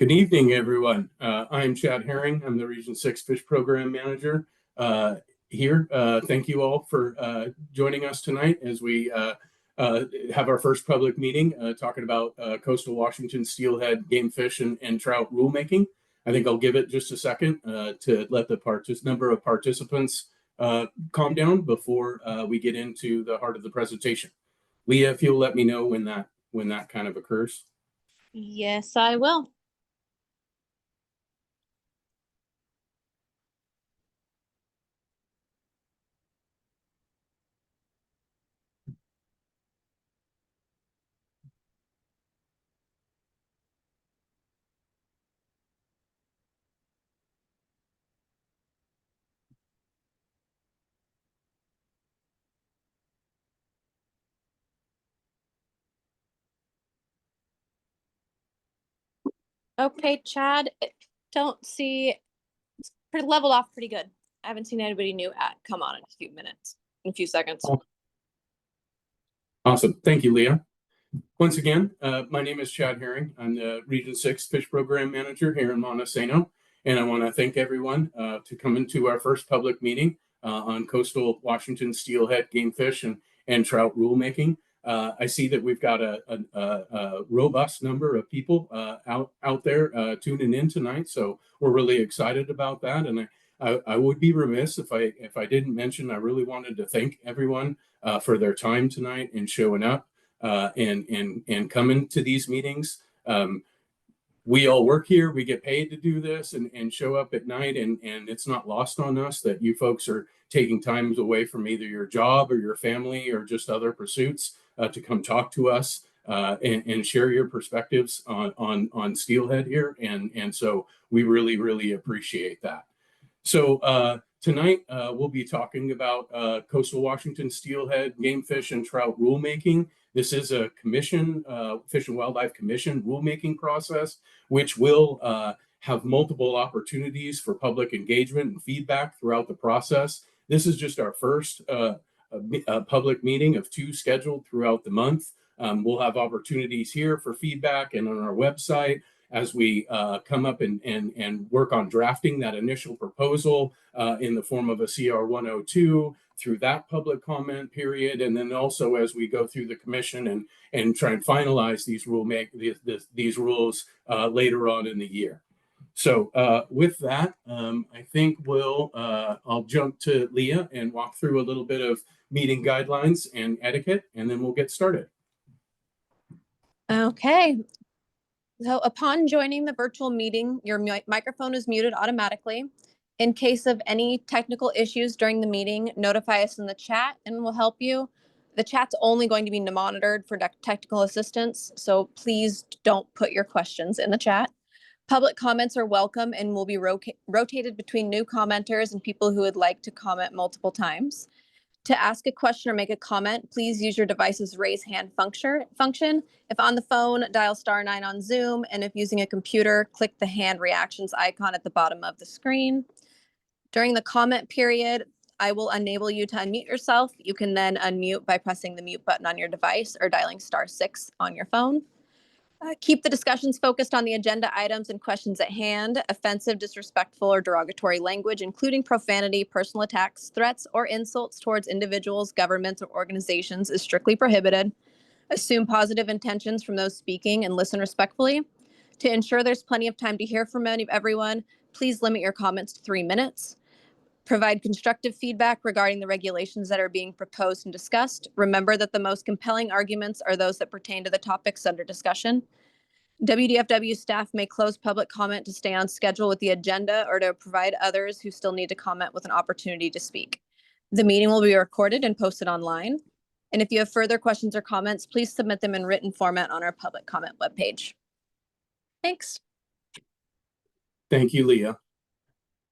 Good evening, everyone. I'm Chad Herring. I'm the Region 6 Fish Program Manager here. Thank you all for joining us tonight as we have our first public meeting talking about coastal Washington steelhead, game fish, and trout rulemaking. I think I'll give it just a second to let the number of participants calm down before we get into the heart of the presentation. Leah, if you'll let me know when that kind of occurs. Yes, I will. Okay, Chad, don't see, it's pretty leveled off pretty good. I haven't seen anybody new come on in a few seconds. Awesome. Thank you, Leah. Once again, my name is Chad Herring. I'm the Region 6 Fish Program Manager here in Montesano, and I want to thank everyone to come into our first public meeting on coastal Washington steelhead, game fish, and trout rulemaking. I see that we've got a robust number of people out there tuning in tonight, so we're really excited about that. And I would be remiss if I didn't mention I really wanted to thank everyone for their time tonight and showing up and coming to these meetings. We all work here, we get paid to do this and show up at night, and it's not lost on us that you folks are taking times away from either your job or your family or just other pursuits to come talk to us and share your perspectives on steelhead here. And so we really appreciate that. So tonight we'll be talking about coastal Washington steelhead, game fish, and trout rulemaking. This is a commission, Fish and Wildlife Commission rulemaking process, which will have multiple opportunities for public engagement and feedback throughout the process. This is just our first public meeting of 2 scheduled throughout the month. We'll have opportunities here for feedback and on our website as we come up and work on drafting that initial proposal in the form of a CR 102 through that public comment period, and then also as we go through the commission and try and finalize these rules later on in the year. So with that, I think I'll jump to Leah and walk through a little bit of meeting guidelines and etiquette, and then we'll get started. Okay. So upon joining the virtual meeting, your microphone is muted automatically. In case of any technical issues during the meeting, notify us in the chat and we'll help you. The chat's only going to be monitored for technical assistance, so please don't put your questions in the chat. Public comments are welcome and will be rotated between new commenters and people who would like to comment multiple times. To ask a question or make a comment, please use your device's raise hand function. If on the phone, dial *9 on Zoom, and if using a computer, click the hand reactions icon at the bottom of the screen. During the comment period, I will enable you to unmute yourself. You can then unmute by pressing the mute button on your device or dialing *6 on your phone. Keep the discussions focused on the agenda items and questions at hand. Offensive, disrespectful, or derogatory language, including profanity, personal attacks, threats, or insults towards individuals, governments, or organizations is strictly prohibited. Assume positive intentions from those speaking and listen respectfully. To ensure there's plenty of time to hear from everyone, please limit your comments to 3 minutes. Provide constructive feedback regarding the regulations that are being proposed and discussed. Remember that the most compelling arguments are those that pertain to the topics under discussion. WDFW staff may close public comment to stay on schedule with the agenda or to provide others who still need to comment with an opportunity to speak. The meeting will be recorded and posted online. And if you have further questions or comments, please submit them in written format on our public comment webpage. Thanks. Thank you, Leah.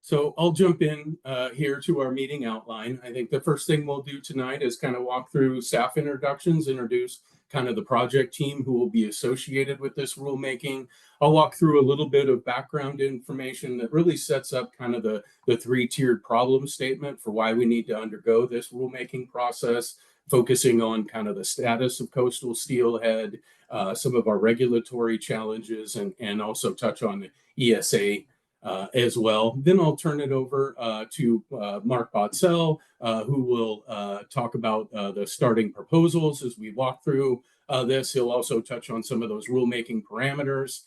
So I'll jump in here to our meeting outline. I think the first thing we'll do tonight is kind of walk through staff introductions, introduce kind of the project team who will be associated with this rulemaking. I'll walk through a little bit of background information that really sets up kind of the three-tiered problem statement for why we need to undergo this rulemaking process, focusing on kind of the status of coastal steelhead, some of our regulatory challenges, and also touch on the ESA as well. Then I'll turn it over to Mark Botzell, who will talk about the starting proposals as we walk through this. He'll also touch on some of those rulemaking parameters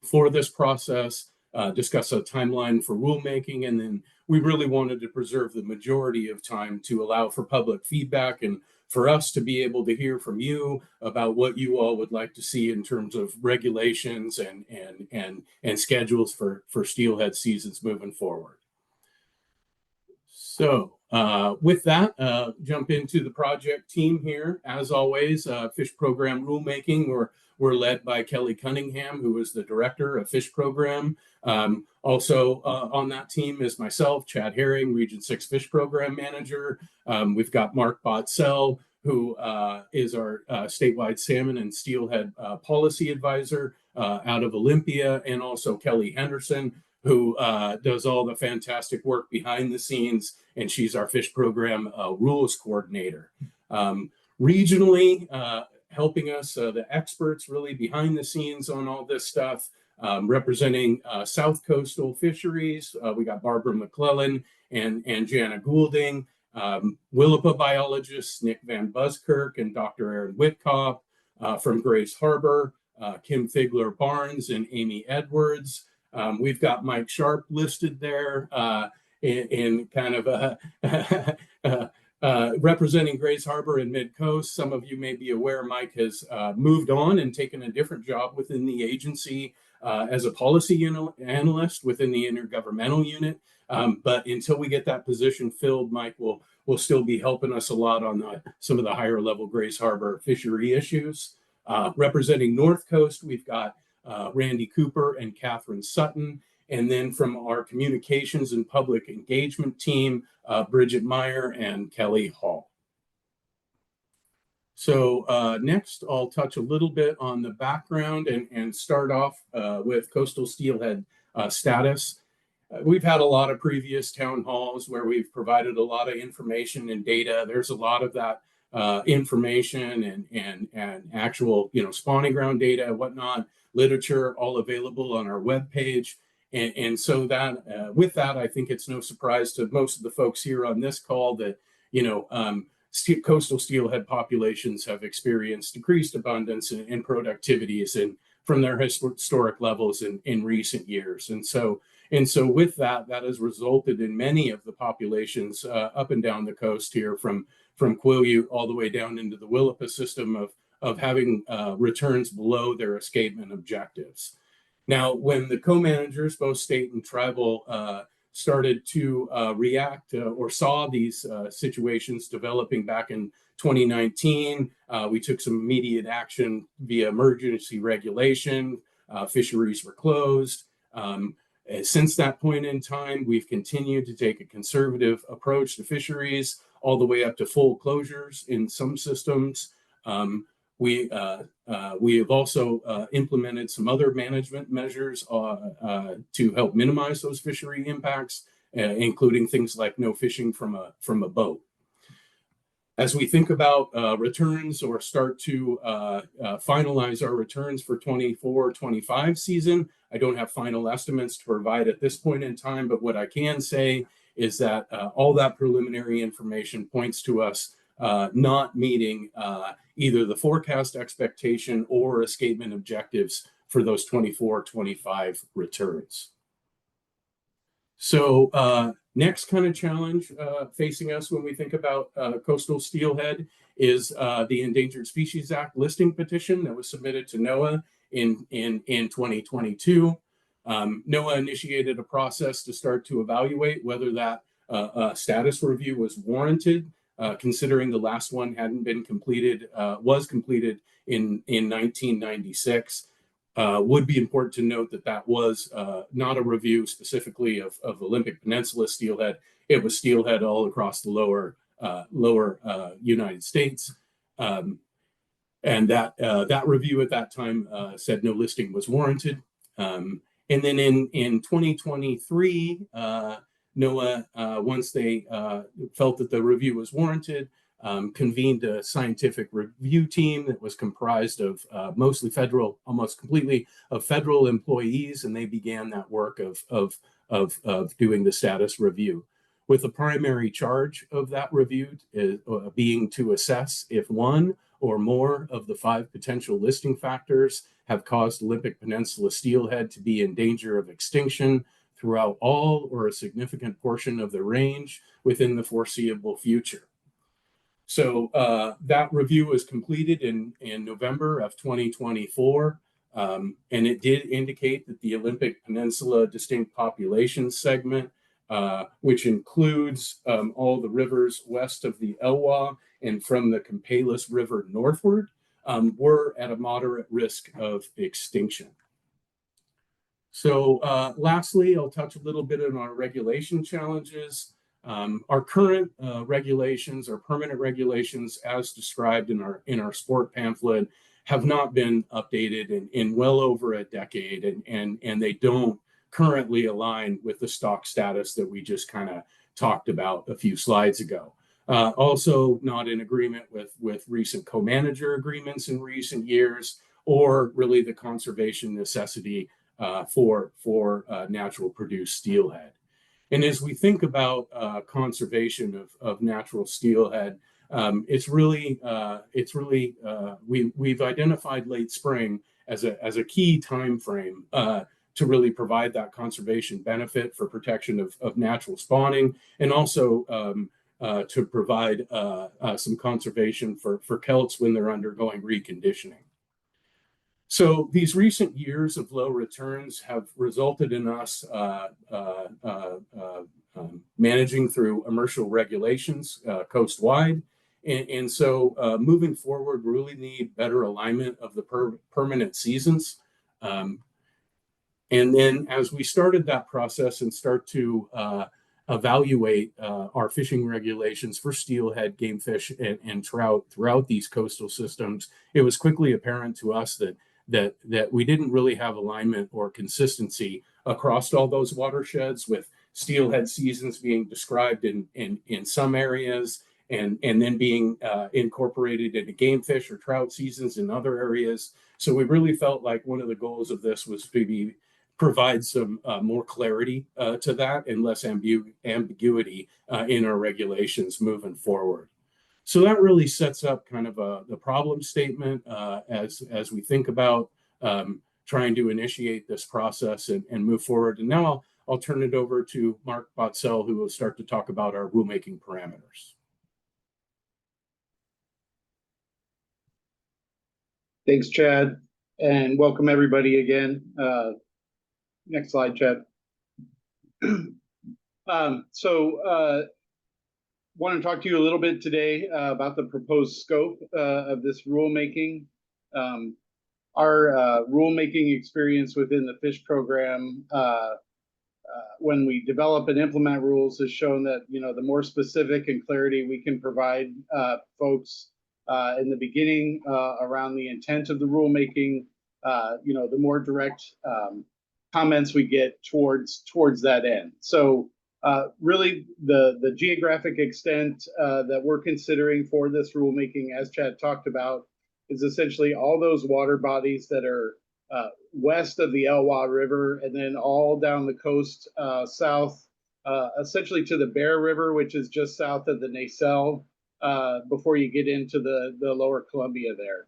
for this process, discuss a timeline for rulemaking, and then we really wanted to preserve the majority of time to allow for public feedback and for us to be able to hear from you about what you all would like to see in terms of regulations and schedules for steelhead seasons moving forward. So with that, jump into the project team here. As always, fish program rulemaking, we're led by Kelly Cunningham, who is the director of fish program. Also on that team is myself, Chad Herring, Region 6 Fish Program Manager. We've got Mark Botzell, who is our statewide salmon and steelhead policy advisor out of Olympia, and also Kelly Henderson, who does all the fantastic work behind the scenes, and she's our fish program rules coordinator. Regionally, helping us, the experts really behind the scenes on all this stuff, representing South Coastal Fisheries. We got Barbara McClellan and Jana Goulding, Willapa biologists Nick Van Buskirk and Dr. Aaron Whitcop from Grace Harbor, Kim Figler Barnes and Amy Edwards. We've got Mike Sharp listed there in kind of representing Grace Harbor and Mid-Coast. Some of you may be aware Mike has moved on and taken a different job within the agency as a policy analyst within the intergovernmental unit. But until we get that position filled, Mike will still be helping us a lot on some of the higher level Grace Harbor fishery issues. Representing North Coast, we've got Randy Cooper and Catherine Sutton. And then from our communications and public engagement team, Bridget Meyer and Kelly Hall. So next, I'll touch a little bit on the background and start off with coastal steelhead status. We've had a lot of previous town halls where we've provided a lot of information and data. There's a lot of that information and actual, spawning ground data and whatnot, literature, all available on our webpage. And so that with that, I think it's no surprise to most of the folks here on this call that, coastal steelhead populations have experienced decreased abundance and productivities and from their historic levels in recent years. And so with that has resulted in many of the populations up and down the coast here from Quileute all the way down into the Willapa system of having returns below their escapement objectives. Now, when the co-managers, both state and tribal, started to react or saw these situations developing back in 2019, we took some immediate action via emergency regulation. Fisheries were closed. Since that point in time, we've continued to take a conservative approach to fisheries, all the way up to full closures in some systems. We have also implemented some other management measures to help minimize those fishery impacts, including things like no fishing from a boat. As we think about returns or start to finalize our returns for 24-25 season, I don't have final estimates to provide at this point in time, but what I can say is that all that preliminary information points to us not meeting either the forecast expectation or escapement objectives for those 24-25 returns. So next kind of challenge facing us when we think about coastal steelhead is the Endangered Species Act listing petition that was submitted to NOAA in 2022. NOAA initiated a process to start to evaluate whether that status review was warranted, considering the last one hadn't been completed, was completed in 1996. Would be important to note that that was not a review specifically of Olympic Peninsula steelhead. It was steelhead all across the lower United States. And that review at that time said no listing was warranted. And then in 2023, NOAA, once they felt that the review was warranted, convened a scientific review team that was comprised of mostly federal, almost completely of federal employees, and they began that work of doing the status review, with the primary charge of that review being to assess if one or more of the 5 potential listing factors have caused Olympic Peninsula steelhead to be in danger of extinction throughout all or a significant portion of the range within the foreseeable future. So that review was completed in November of 2024, and it did indicate that the Olympic Peninsula distinct population segment, which includes all the rivers west of the Elwha and from the Copalis River northward, were at a moderate risk of extinction. So lastly, I'll touch a little bit on our regulation challenges. Our current regulations, our permanent regulations, as described in our sport pamphlet, have not been updated in well over a decade, and they don't currently align with the stock status that we just kind of talked about a few slides ago. Also not in agreement with recent co-manager agreements in recent years, or really the conservation necessity for natural produced steelhead. And as we think about conservation of natural steelhead, we've identified late spring as a key time frame to really provide that conservation benefit for protection of natural spawning, and also to provide some conservation for kelts when they're undergoing reconditioning. So these recent years of low returns have resulted in us managing through inertial regulations coast-wide. And so moving forward, we really need better alignment of the permanent seasons. And then as we started that process and start to evaluate our fishing regulations for steelhead, gamefish, and trout throughout these coastal systems, it was quickly apparent to us that we didn't really have alignment or consistency across all those watersheds, with steelhead seasons being described in some areas and then being incorporated into gamefish or trout seasons in other areas. So we really felt like one of the goals of this was to provide some more clarity to that and less ambiguity in our regulations moving forward. So that really sets up kind of the problem statement as we think about trying to initiate this process and move forward. And now I'll turn it over to Mark Botzel, who will start to talk about our rulemaking parameters. Thanks, Chad, and welcome everybody again. Next slide, Chad. Want to talk to you a little bit today about the proposed scope of this rulemaking. Our rulemaking experience within the fish program, when we develop and implement rules, has shown that the more specific and clarity we can provide folks in the beginning around the intent of the rulemaking, the more direct comments we get towards that end. So really the geographic extent that we're considering for this rulemaking, as Chad talked about, is essentially all those water bodies that are west of the Elwha River, and then all down the coast south, essentially to the Bear River, which is just south of the Nacelle, before you get into the lower Columbia there.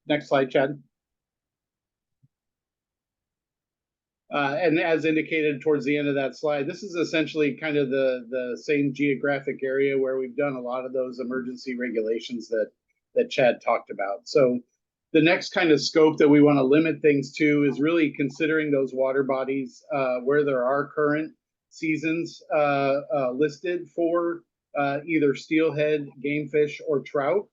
Next slide, Chad. And as indicated towards the end of that slide, this is essentially kind of the same geographic area where we've done a lot of those emergency regulations that Chad talked about. So the next kind of scope that we want to limit things to is really considering those water bodies where there are current seasons listed for either steelhead, gamefish, or trout.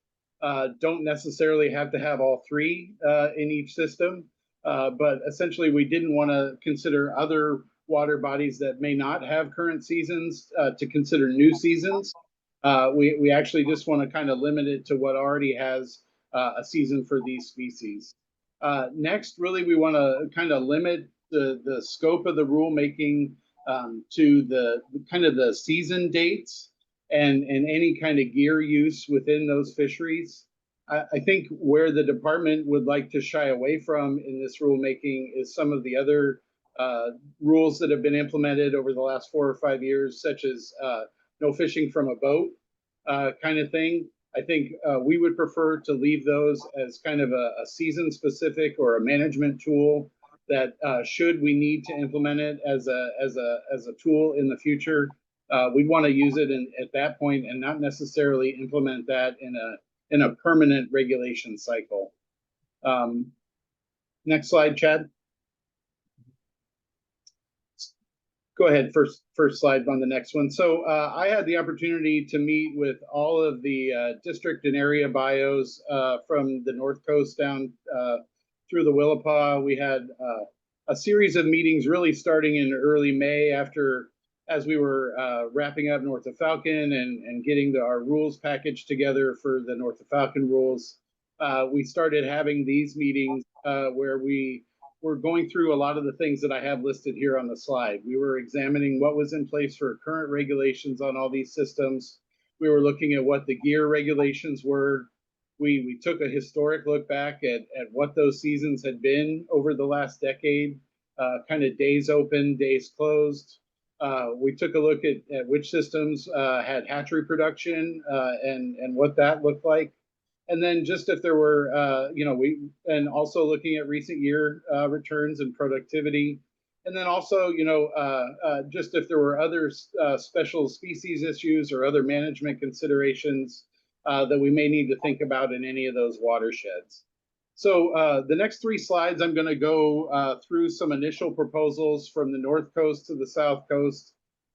don't necessarily have to have all three in each system, but essentially we didn't want to consider other water bodies that may not have current seasons to consider new seasons. We actually just want to kind of limit it to what already has a season for these species. Next, really, we want to kind of limit the scope of the rulemaking to the kind of the season dates and any kind of gear use within those fisheries. I think where the department would like to shy away from in this rulemaking is some of the other rules that have been implemented over the last 4 or 5 years, such as no fishing from a boat kind of thing. I think we would prefer to leave those as kind of a season specific or a management tool that should we need to implement it as a tool in the future, we'd want to use it at that point and not necessarily implement that in a permanent regulation cycle. Next slide, Chad. Go ahead, first slide on the next one. So I had the opportunity to meet with all of the district and area bios from the North Coast down through the Willapa. We had a series of meetings really starting in early May as we were wrapping up North of Falcon and getting our rules package together for the North of Falcon rules. We started having these meetings where we were going through a lot of the things that I have listed here on the slide. We were examining what was in place for current regulations on all these systems. We were looking at what the gear regulations were. We took a historic look back at what those seasons had been over the last decade, kind of days open, days closed. We took a look at which systems had hatchery production and what that looked like. And then just if there were, and also looking at recent year returns and productivity. And then also, just if there were other special species issues or other management considerations that we may need to think about in any of those watersheds. So the next 3 slides, I'm going to go through some initial proposals from the North Coast to the South Coast.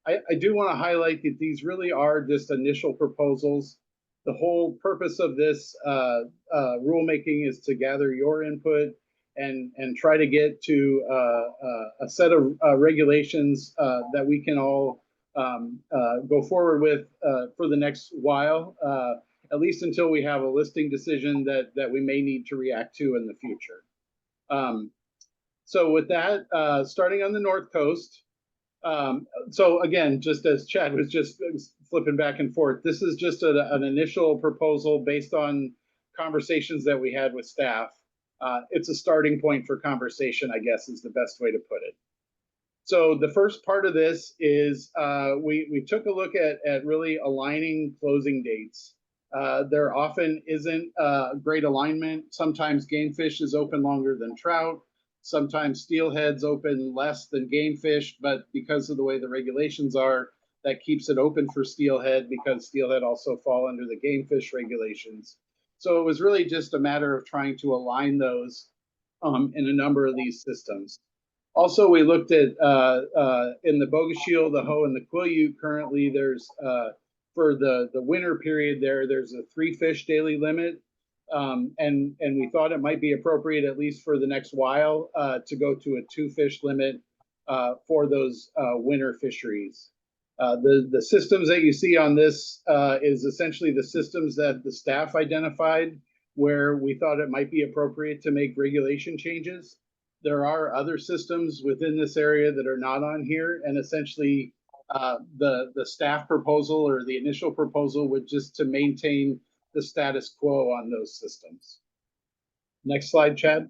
I do want to highlight that these really are just initial proposals. The whole purpose of this rulemaking is to gather your input and try to get to a set of regulations that we can all go forward with for the next while, at least until we have a listing decision that we may need to react to in the future. So with that, starting on the North Coast, so again, just as Chad was just flipping back and forth, this is just an initial proposal based on conversations that we had with staff. It's a starting point for conversation, I guess, is the best way to put it. So the first part of this is we took a look at really aligning closing dates. There often isn't great alignment. Sometimes game fish is open longer than trout. Sometimes steelhead's open less than game fish, but because of the way the regulations are, that keeps it open for steelhead because steelhead also fall under the game fish regulations. So it was really just a matter of trying to align those in a number of these systems. Also, we looked at in the Bogoshiel, the Hoe, and the Quileute. Currently, there's for the winter period there's a 3 fish daily limit. And we thought it might be appropriate, at least for the next while, to go to a 2 fish limit for those winter fisheries. The systems that you see on this is essentially the systems that the staff identified where we thought it might be appropriate to make regulation changes. There are other systems within this area that are not on here, and essentially the staff proposal or the initial proposal would just to maintain the status quo on those systems. Next slide, Chad.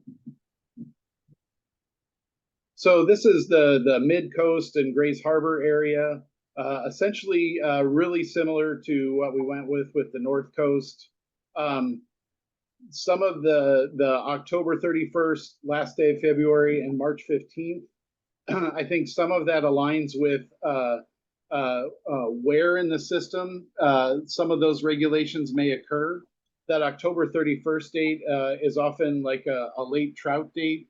So this is the mid-coast and Grays Harbor area, essentially really similar to what we went with the North Coast. Some of the October 31st, last day of February, and March 15th, I think some of that aligns with where in the system some of those regulations may occur. That October 31st date is often like a late trout date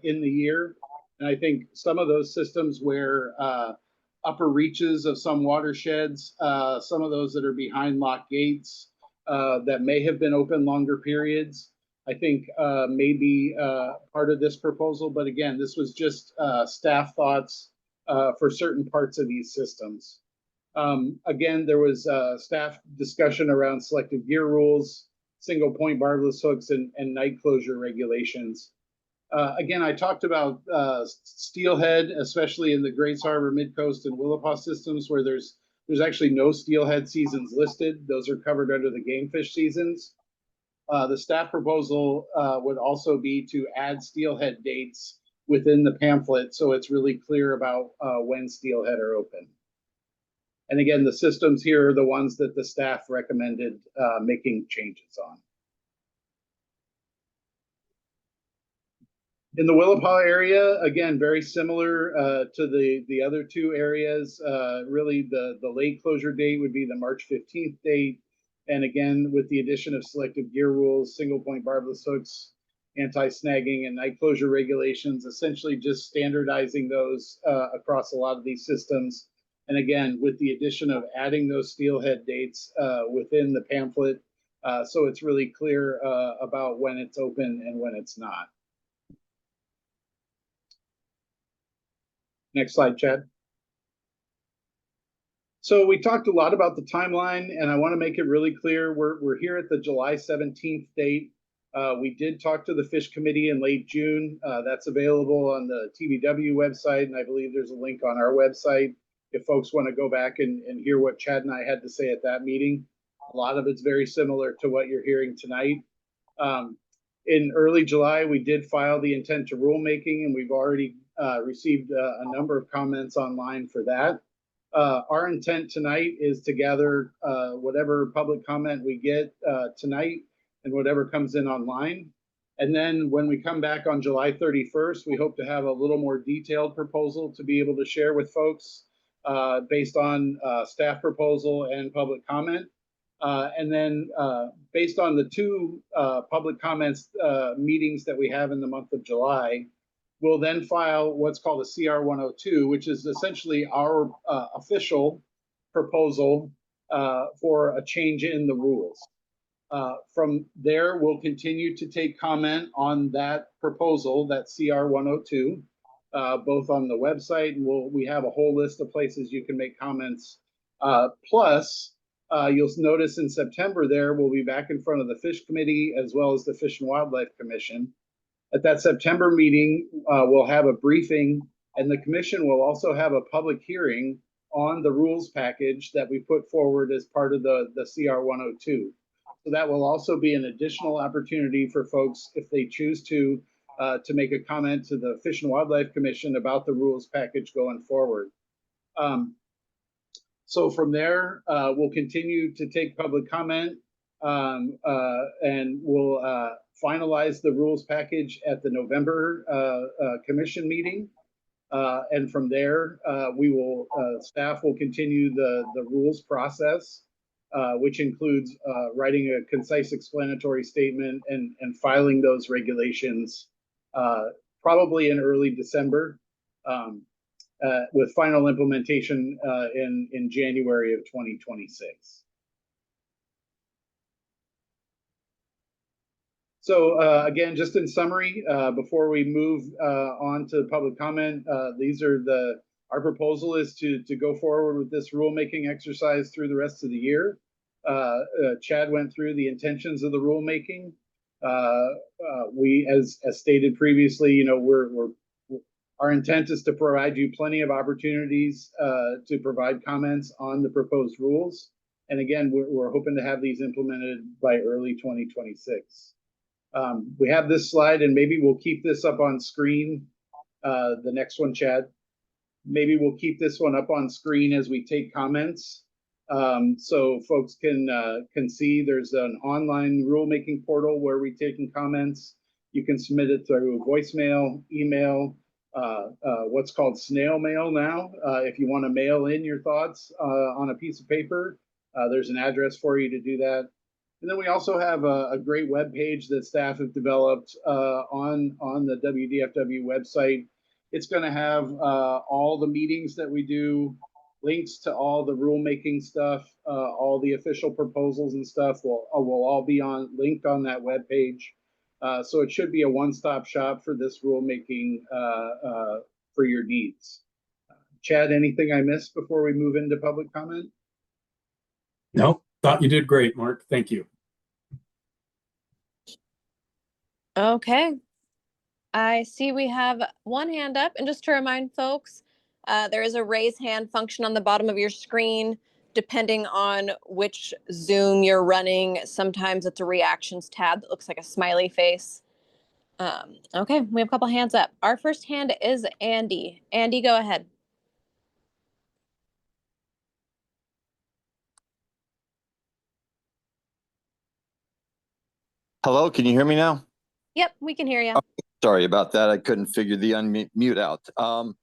in the year. And I think some of those systems where upper reaches of some watersheds, some of those that are behind locked gates, that may have been open longer periods, I think may be part of this proposal. But again, this was just staff thoughts for certain parts of these systems. Again, there was staff discussion around selective gear rules, single point barbless hooks, and night closure regulations. Again, I talked about steelhead, especially in the Grace Harbor, Midcoast, and Willapa systems, where there's actually no steelhead seasons listed. Those are covered under the game fish seasons. The staff proposal would also be to add steelhead dates within the pamphlet, so it's really clear about when steelhead are open. And again, the systems here are the ones that the staff recommended making changes on. In the Willapa area, again, very similar to the other two areas. Really, the late closure date would be the March 15th date. And again, with the addition of selective gear rules, single point barbless hooks, anti-snagging, and night closure regulations, essentially just standardizing those across a lot of these systems. And again, with the addition of adding those steelhead dates within the pamphlet, so it's really clear about when it's open and when it's not. Next slide, Chad. So we talked a lot about the timeline, and I want to make it really clear. We're here at the July 17th date. We did talk to the Fish Committee in late June. That's available on the TVW website, and I believe there's a link on our website if folks want to go back and hear what Chad and I had to say at that meeting. A lot of it's very similar to what you're hearing tonight. In early July, we did file the intent to rulemaking, and we've already received a number of comments online for that. Our intent tonight is to gather whatever public comment we get tonight and whatever comes in online. And then when we come back on July 31st, we hope to have a little more detailed proposal to be able to share with folks based on staff proposal and public comment. And then based on the two public comments meetings that we have in the month of July, we'll then file what's called a CR 102, which is essentially our official proposal for a change in the rules. From there, we'll continue to take comment on that proposal, that CR 102, both on the website, and we have a whole list of places you can make comments. Plus, you'll notice in September there, we'll be back in front of the Fish Committee as well as the Fish and Wildlife Commission. At that September meeting, we'll have a briefing, and the commission will also have a public hearing on the rules package that we put forward as part of the CR 102. So that will also be an additional opportunity for folks, if they choose to make a comment to the Fish and Wildlife Commission about the rules package going forward. So from there, we'll continue to take public comment, and we'll finalize the rules package at the November commission meeting. And from there, staff will continue the rules process, which includes writing a concise explanatory statement and filing those regulations probably in early December, with final implementation in January of 2026. So again, just in summary, before we move on to public comment, our proposal is to go forward with this rulemaking exercise through the rest of the year. Chad went through the intentions of the rulemaking. We, as stated previously, our intent is to provide you plenty of opportunities to provide comments on the proposed rules. And again, we're hoping to have these implemented by early 2026. We have this slide, and maybe we'll keep this up on screen. The next one, Chad. Maybe we'll keep this one up on screen as we take comments, so folks can see. There's an online rulemaking portal where we're taking comments. You can submit it through voicemail, email, what's called snail mail now. If you want to mail in your thoughts on a piece of paper, there's an address for you to do that. And then we also have a great web page that staff have developed on the WDFW website. It's going to have all the meetings that we do, links to all the rulemaking stuff, all the official proposals and stuff will all be linked on that webpage. So it should be a one-stop shop for this rulemaking for your needs. Chad, anything I missed before we move into public comment? No, thought you did great, Mark. Thank you. Okay. I see we have one hand up, and just to remind folks, there is a raise hand function on the bottom of your screen. Depending on which Zoom you're running, sometimes it's a reactions tab that looks like a smiley face. Okay, we have a couple hands up. Our first hand is Andy. Andy, go ahead. Hello, can you hear me now? Yep, we can hear you. Oh, sorry about that. I couldn't figure the unmute out. I'm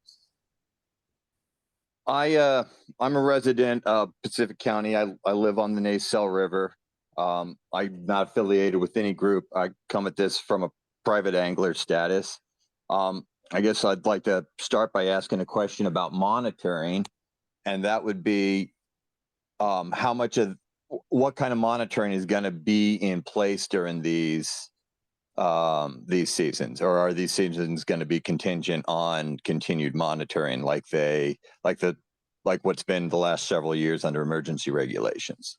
a resident of Pacific County. I live on the Nacelle River. I'm not affiliated with any group. I come at this from a private angler status. I guess I'd like to start by asking a question about monitoring, and that would be what kind of monitoring is going to be in place during these seasons, or are these seasons going to be contingent on continued monitoring like what's been the last several years under emergency regulations?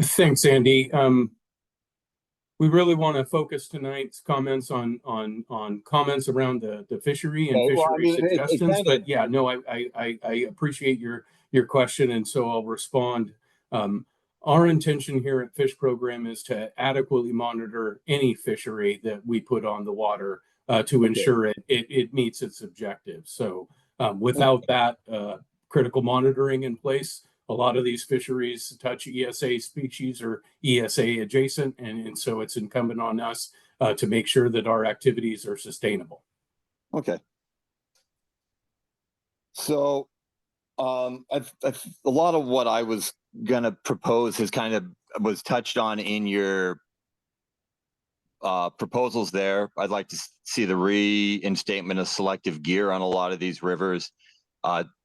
Thanks, Andy. We really want to focus tonight's comments on comments around the fishery and fishery suggestions. But yeah, no, I appreciate your question, and so I'll respond. Our intention here at Fish Program is to adequately monitor any fishery that we put on the water to ensure it meets its objectives. So without that critical monitoring in place, a lot of these fisheries touch ESA species or ESA adjacent, and so it's incumbent on us to make sure that our activities are sustainable. Okay. So a lot of what I was going to propose was touched on in your proposals there. I'd like to see the reinstatement of selective gear on a lot of these rivers,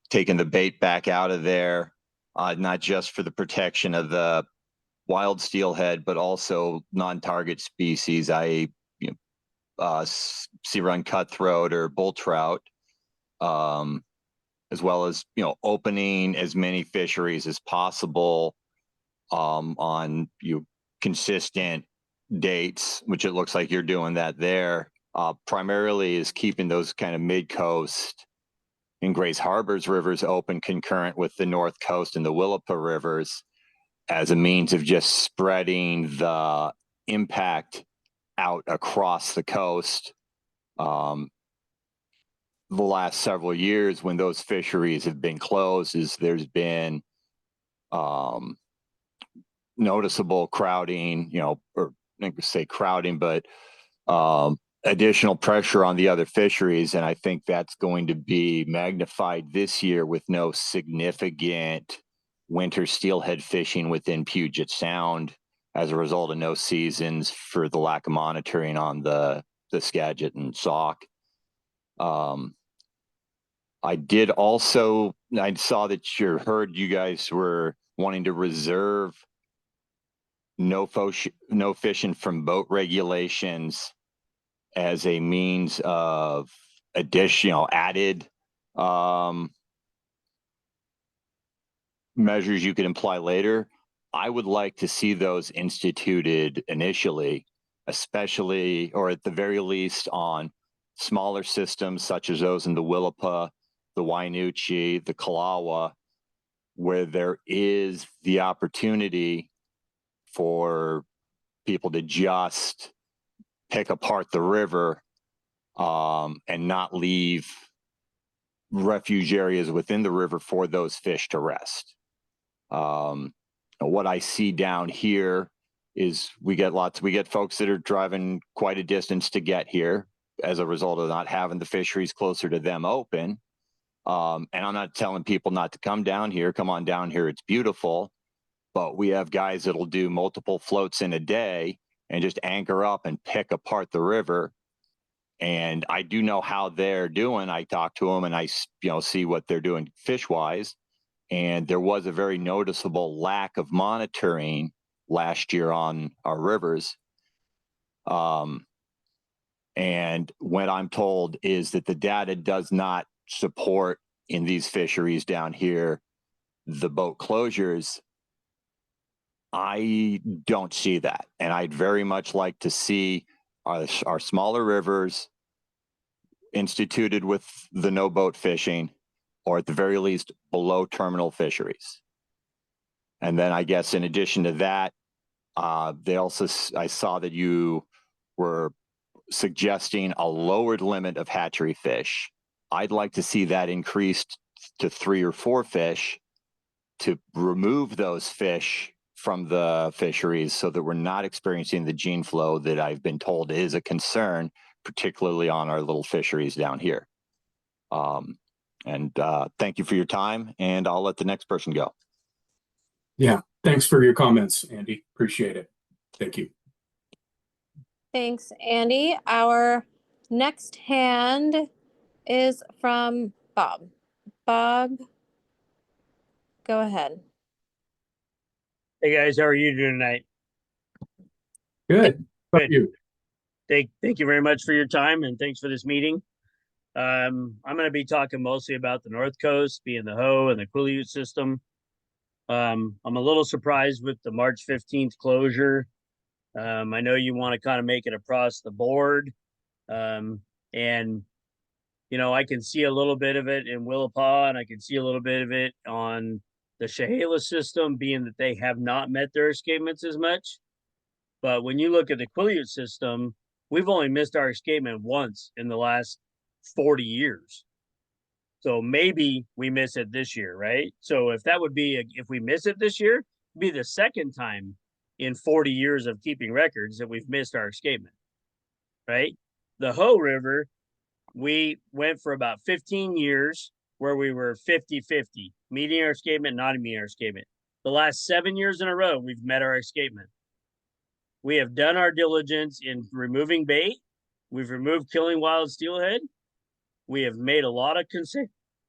taking the bait back out of there, not just for the protection of the wild steelhead, but also non-target species, i.e., sea-run cutthroat or bull trout, as well as opening as many fisheries as possible on consistent dates, which it looks like you're doing that there. Primarily is keeping those kind of mid-coast and Grays Harbor's rivers open concurrent with the North Coast and the Willapa rivers as a means of just spreading the impact out across the coast. The last several years when those fisheries have been closed there's been noticeable crowding, or I could say crowding, but additional pressure on the other fisheries. And I think that's going to be magnified this year with no significant winter steelhead fishing within Puget Sound as a result of no seasons for the lack of monitoring on the Skagit and Sauk. I saw that you guys were wanting to reserve no fishing from boat regulations as a means of added measures you could imply later. I would like to see those instituted initially, especially, or at the very least, on smaller systems such as those in the Willapa, the Wainuchi, the Kalawa, where there is the opportunity for people to just pick apart the river and not leave refuge areas within the river for those fish to rest. What I see down here is we get folks that are driving quite a distance to get here as a result of not having the fisheries closer to them open. And I'm not telling people not to come down here. Come on down here. It's beautiful. But we have guys that'll do multiple floats in a day and just anchor up and pick apart the river. And I do know how they're doing. I talk to them and I see what they're doing fish wise. And there was a very noticeable lack of monitoring last year on our rivers. And what I'm told is that the data does not support in these fisheries down here the boat closures. I don't see that. And I'd very much like to see our smaller rivers instituted with the no boat fishing, or at the very least below terminal fisheries. And then I guess in addition to that, I saw that you were suggesting a lowered limit of hatchery fish. I'd like to see that increased to 3 or 4 fish to remove those fish from the fisheries so that we're not experiencing the gene flow that I've been told is a concern, particularly on our little fisheries down here. Thank you for your time, and I'll let the next person go. Yeah, thanks for your comments, Andy. Appreciate it. Thank you. Thanks, Andy. Our next hand is from Bob. Bob, go ahead. Hey guys, how are you doing tonight? Good. How about Good. you? Thank you very much for your time, and thanks for this meeting. I'm going to be talking mostly about the North Coast, being the Ho and the Quileute system. I'm a little surprised with the March 15th closure. I know you want to kind of make it across the board. And I can see a little bit of it in Willapa, and I can see a little bit of it on the Chehalis system, being that they have not met their escapements as much. But when you look at the Quileute system, we've only missed our escapement once in the last 40 years. So maybe we miss it this year, right? So if we miss it this year, it'd be the second time in 40 years of keeping records that we've missed our escapement, right? The Ho River, we went for about 15 years where we were 50-50, meeting our escapement, not meeting our escapement. The last 7 years in a row, we've met our escapement. We have done our diligence in removing bait. We've removed killing wild steelhead. We have made a lot of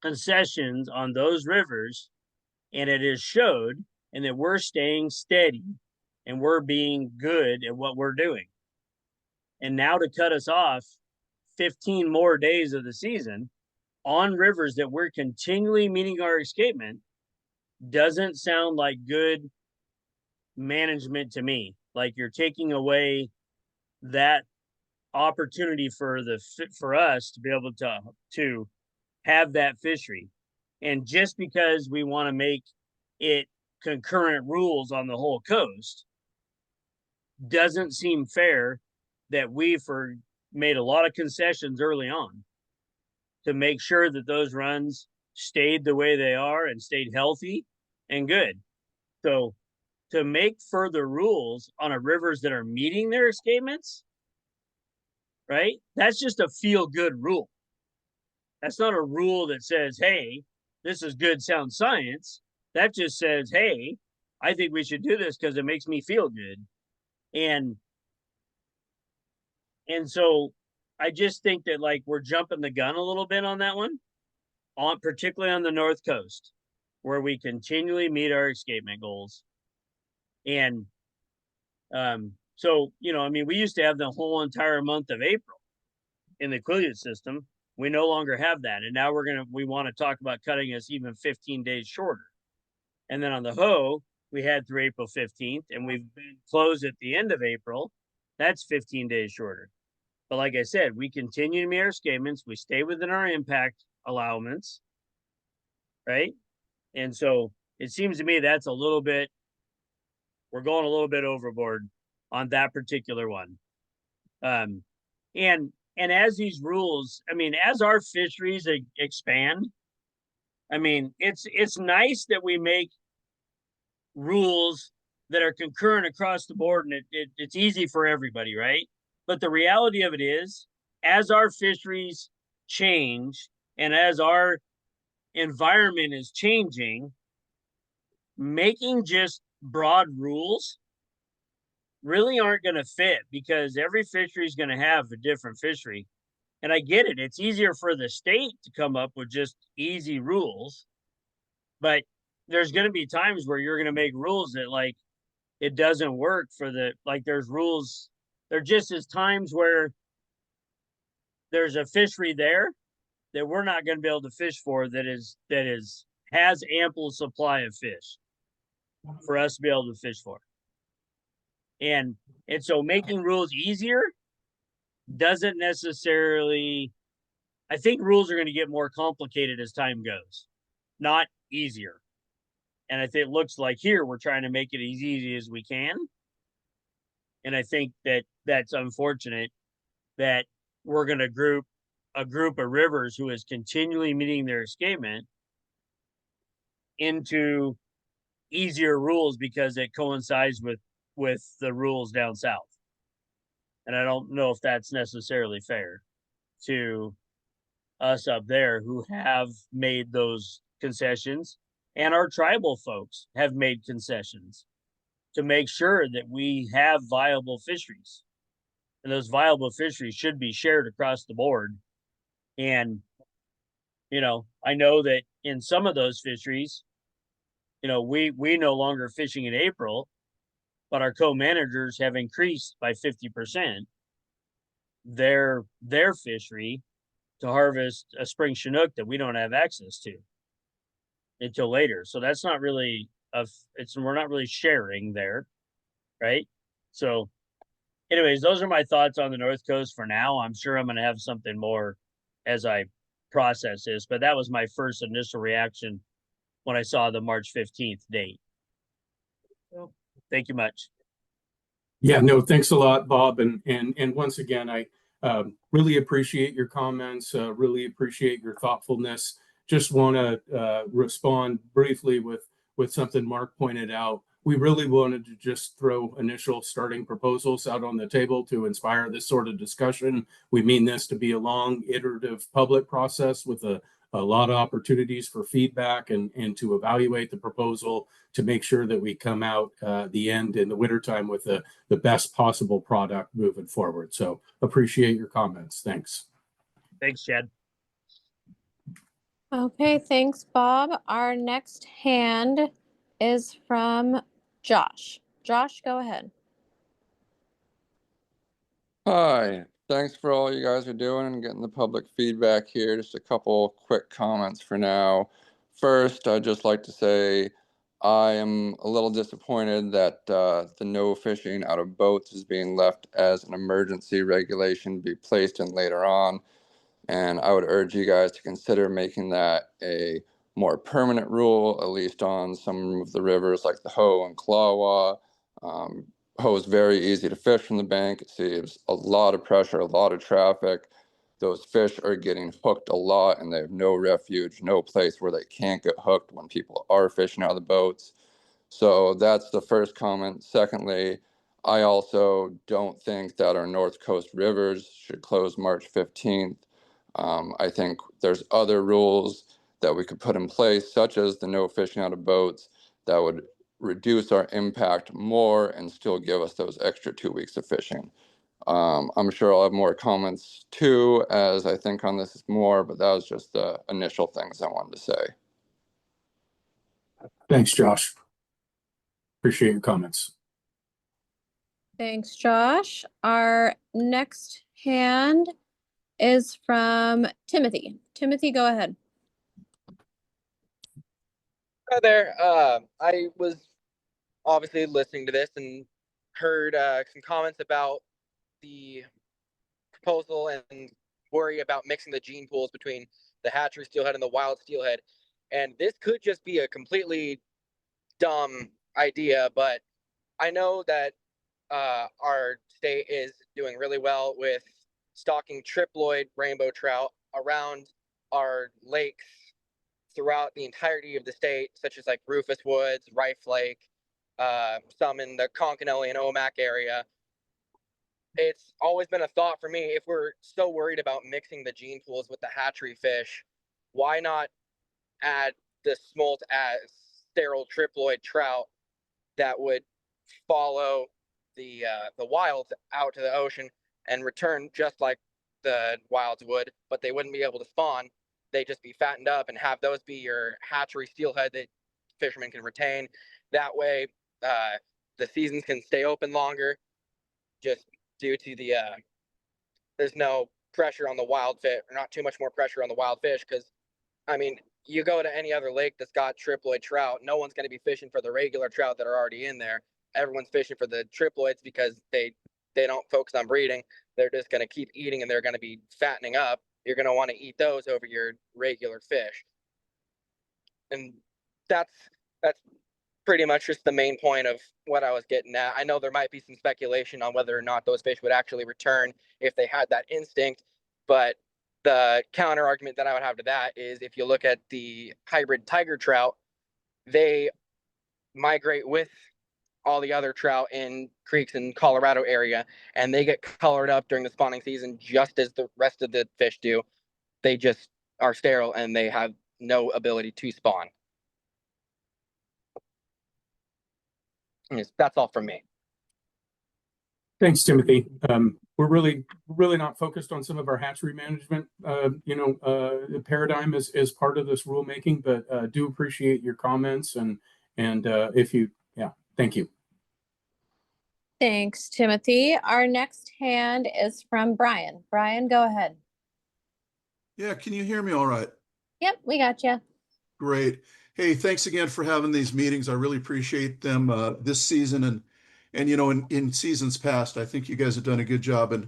concessions on those rivers, and it has showed, and that we're staying steady and we're being good at what we're doing. And now to cut us off 15 more days of the season on rivers that we're continually meeting our escapement doesn't sound like good management to me. Like you're taking away that opportunity for us to be able to have that fishery. And just because we want to make it concurrent rules on the whole coast doesn't seem fair that we've made a lot of concessions early on to make sure that those runs stayed the way they are and stayed healthy and good. So to make further rules on our rivers that are meeting their escapements, right? That's just a feel-good rule. That's not a rule that says, hey, this is good, sound science. That just says, hey, I think we should do this because it makes me feel good. And so I just think that like we're jumping the gun a little bit on that one, particularly on the North Coast, where we continually meet our escapement goals. And so, we used to have the whole entire month of April in the Quileute system. We no longer have that. And now we want to talk about cutting us even 15 days shorter. And then on the Ho, we had through April 15th, and we've been closed at the end of April. That's 15 days shorter. But like I said, we continue to meet our escapements. We stay within our impact allowance, right? And so it seems to me that's we're going a little bit overboard on that particular one. And as these rules, as our fisheries expand, it's nice that we make rules that are concurrent across the board, and it's easy for everybody, right? But the reality of it is, as our fisheries change and as our environment is changing, making just broad rules really aren't going to fit, because every fishery is going to have a different fishery. And I get it. It's easier for the state to come up with just easy rules, but there's going to be times where you're going to make rules that like it doesn't work for the like there's rules. There just is times where there's a fishery there that we're not going to be able to fish for that has ample supply of fish for us to be able to fish for. And so making rules easier doesn't necessarily, I think rules are going to get more complicated as time goes, not easier. And I think it looks like here we're trying to make it as easy as we can. And I think that that's unfortunate that we're going to group a group of rivers who is continually meeting their escapement into easier rules because it coincides with the rules down south. And I don't know if that's necessarily fair to us up there who have made those concessions, and our tribal folks have made concessions to make sure that we have viable fisheries. And those viable fisheries should be shared across the board. And, you know, I know that in some of those fisheries, you know, we no longer fishing in April, but our co-managers have increased by 50% their fishery to harvest a spring Chinook that we don't have access to until later. So that's not really we're not really sharing there, right? So anyways, those are my thoughts on the North Coast for now. I'm sure I'm going to have something more as I process this, but that was my first initial reaction when I saw the March 15th date. So, thank you much. Yeah, no, thanks a lot, Bob. And once again, I really appreciate your comments, really appreciate your thoughtfulness. Just want to respond briefly with something Mark pointed out. We really wanted to just throw initial starting proposals out on the table to inspire this sort of discussion. We mean this to be a long, iterative public process with a lot of opportunities for feedback and to evaluate the proposal to make sure that we come out the end in the wintertime with the best possible product moving forward. So appreciate your comments. Thanks. Thanks, Chad. Okay, thanks, Bob. Our next hand is from Josh. Josh, go ahead. Hi, thanks for all you guys are doing and getting the public feedback here. Just a couple quick comments for now. First, I'd just like to say I am a little disappointed that the no fishing out of boats is being left as an emergency regulation to be placed in later on. And I would urge you guys to consider making that a more permanent rule, at least on some of the rivers like the Hoh and Clawwa. Hoh is very easy to fish from the bank. It saves a lot of pressure, a lot of traffic. Those fish are getting hooked a lot and they have no refuge, no place where they can't get hooked when people are fishing out of the boats. So that's the first comment. Secondly, I also don't think that our North Coast rivers should close March 15th. I think there's other rules that we could put in place, such as the no fishing out of boats, that would reduce our impact more and still give us those extra 2 weeks of fishing. I'm sure I'll have more comments too, as I think on this more, but that was just the initial things I wanted to say. Thanks, Josh. Appreciate your comments. Thanks, Josh. Our next hand is from Timothy. Timothy, go ahead. Hi there. I was obviously listening to this and heard some comments about the proposal and worry about mixing the gene pools between the hatchery steelhead and the wild steelhead. And this could just be a completely dumb idea, but I know that our state is doing really well with stocking triploid rainbow trout around our lakes throughout the entirety of the state, such as like Rufus Woods, Rife Lake, some in the Concanelli and Omak area. It's always been a thought for me, if we're so worried about mixing the gene pools with the hatchery fish, why not add the smolt as sterile triploid trout that would follow the wilds out to the ocean and return just like the wilds would, but they wouldn't be able to spawn. They just be fattened up and have those be your hatchery steelhead that fishermen can retain. That way, the seasons can stay open longer, just due to the there's no pressure on the wild fish, or not too much more pressure on the wild fish. Because I mean, you go to any other lake that's got triploid trout, no one's going to be fishing for the regular trout that are already in there. Everyone's fishing for the triploids because they don't focus on breeding. They're just going to keep eating and they're going to be fattening up. You're going to want to eat those over your regular fish. And that's pretty much just the main point of what I was getting at. I know there might be some speculation on whether or not those fish would actually return if they had that instinct, but the counter argument that I would have to that is if you look at the hybrid tiger trout, they migrate with all the other trout in creeks in Colorado area, and they get colored up during the spawning season just as the rest of the fish do. They just are sterile and they have no ability to spawn. That's all from me. Thanks, Timothy. We're really not focused on some of our hatchery management, paradigm as part of this rulemaking, but do appreciate your comments and thank you. Thanks, Timothy. Our next hand is from Brian. Brian, go ahead. Yeah, can you hear me all right? Yep, we got you. Great. Hey, thanks again for having these meetings. I really appreciate them this season and in seasons past. I think you guys have done a good job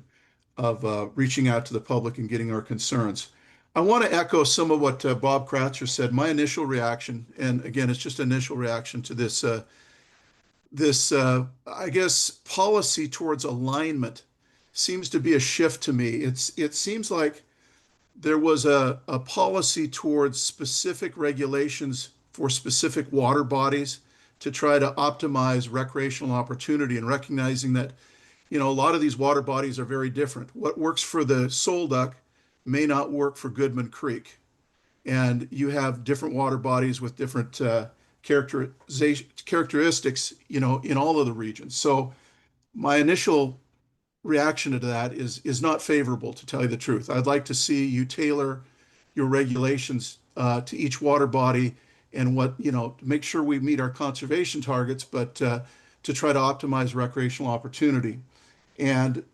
of reaching out to the public and getting our concerns. I want to echo some of what Bob Kratzer said. My initial reaction, and again, it's just initial reaction to this I guess policy towards alignment seems to be a shift to me. It seems like there was a policy towards specific regulations for specific water bodies to try to optimize recreational opportunity, and recognizing that, a lot of these water bodies are very different. What works for the Sole Duck may not work for Goodman Creek. And you have different water bodies with different characteristics, in all of the regions. So my initial reaction to that is not favorable, to tell you the truth. I'd like to see you tailor your regulations to each water body and make sure we meet our conservation targets, but to try to optimize recreational opportunity. And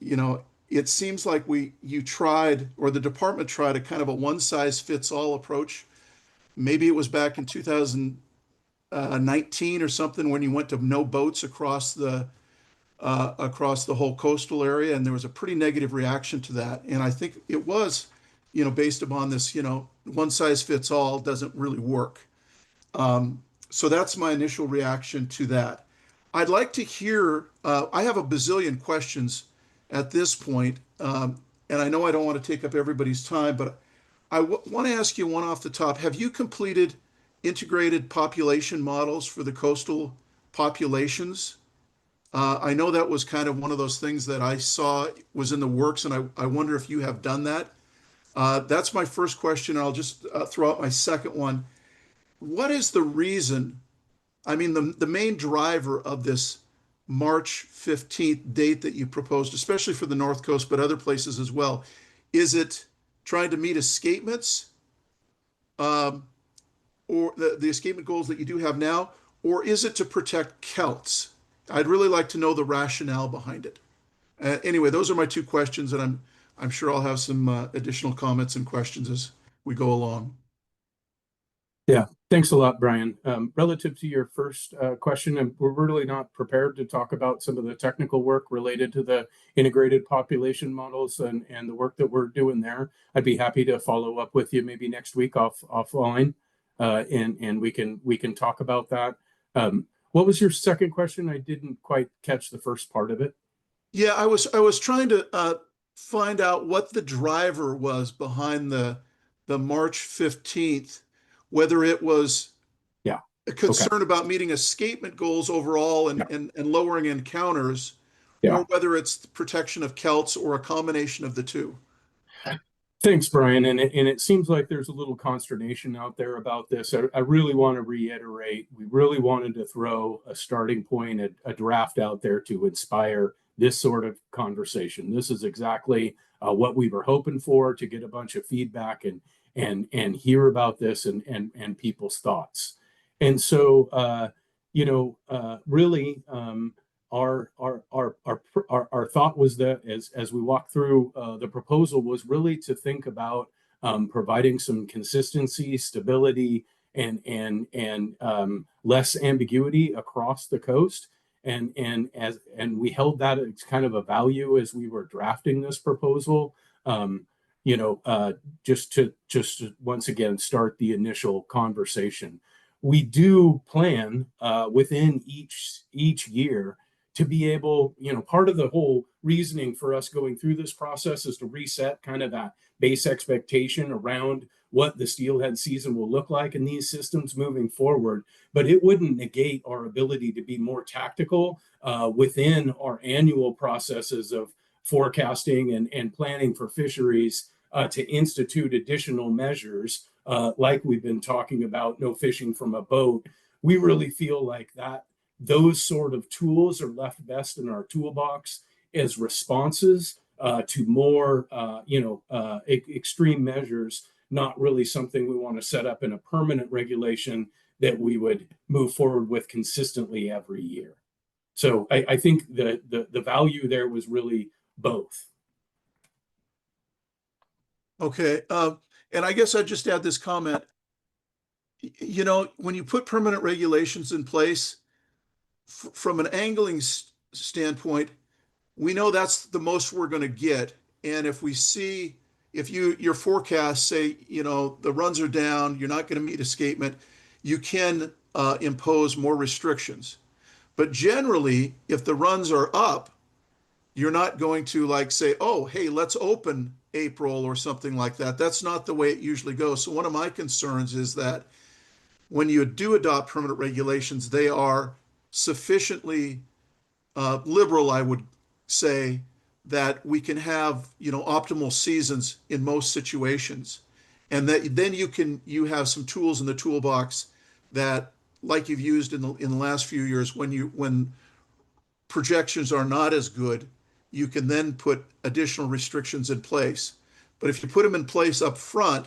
it seems like you tried, or the department tried, a kind of a one-size-fits-all approach. Maybe it was back in 2019 or something when you went to no boats across the whole coastal area, and there was a pretty negative reaction to that. And I think it was, based upon this, one size fits all doesn't really work. So that's my initial reaction to that. I'd like to hear, I have a bazillion questions at this point, and I know I don't want to take up everybody's time, but I want to ask you one off the top. Have you completed integrated population models for the coastal populations? I know that was kind of one of those things that I saw was in the works, and I wonder if you have done that. That's my first question, and I'll just throw out my second one. What is the reason? I mean, the main driver of this March 15th date that you proposed, especially for the North Coast, but other places as well, is it trying to meet escapements, or the escapement goals that you do have now, or is it to protect kelts? I'd really like to know the rationale behind it. Anyway, those are my two questions, and I'm sure I'll have some additional comments and questions as we go along. Yeah, thanks a lot, Brian. Relative to your first question, we're really not prepared to talk about some of the technical work related to the integrated population models and the work that we're doing there. I'd be happy to follow up with you maybe next week offline, and we can talk about that. What was your second question? I didn't quite catch the first part of it. Yeah, I was trying to find out what the driver was behind the March 15th, whether it was a concern about meeting escapement goals overall and lowering encounters, or whether it's the protection of kelts or a combination of the two. Thanks, Brian. And it seems like there's a little consternation out there about this. I really want to reiterate, we really wanted to throw a starting point, a draft out there to inspire this sort of conversation. This is exactly what we were hoping for, to get a bunch of feedback and hear about this and people's thoughts. And so, really, our thought was that as we walked through the proposal was really to think about providing some consistency, stability, and less ambiguity across the coast. And we held that as kind of a value as we were drafting this proposal. Just to once again start the initial conversation. We do plan within each year to be able, part of the whole reasoning for us going through this process is to reset kind of that base expectation around what the steelhead season will look like in these systems moving forward. But it wouldn't negate our ability to be more tactical within our annual processes of forecasting and planning for fisheries to institute additional measures like we've been talking about, no fishing from a boat. We really feel like those sort of tools are left best in our toolbox as responses to more, extreme measures, not really something we want to set up in a permanent regulation that we would move forward with consistently every year. So I think the value there was really both. Okay. And I guess I'd just add this comment. When you put permanent regulations in place, from an angling standpoint, we know that's the most we're going to get. And if your forecasts say, the runs are down, you're not going to meet escapement, you can impose more restrictions. But generally, if the runs are up, you're not going to say, oh, hey, let's open April or something like that. That's not the way it usually goes. So one of my concerns is that when you do adopt permanent regulations, they are sufficiently liberal, I would say, that we can have optimal seasons in most situations, and that then you have some tools in the toolbox that, like you've used in the last few years, when projections are not as good, you can then put additional restrictions in place. But if you put them in place up front,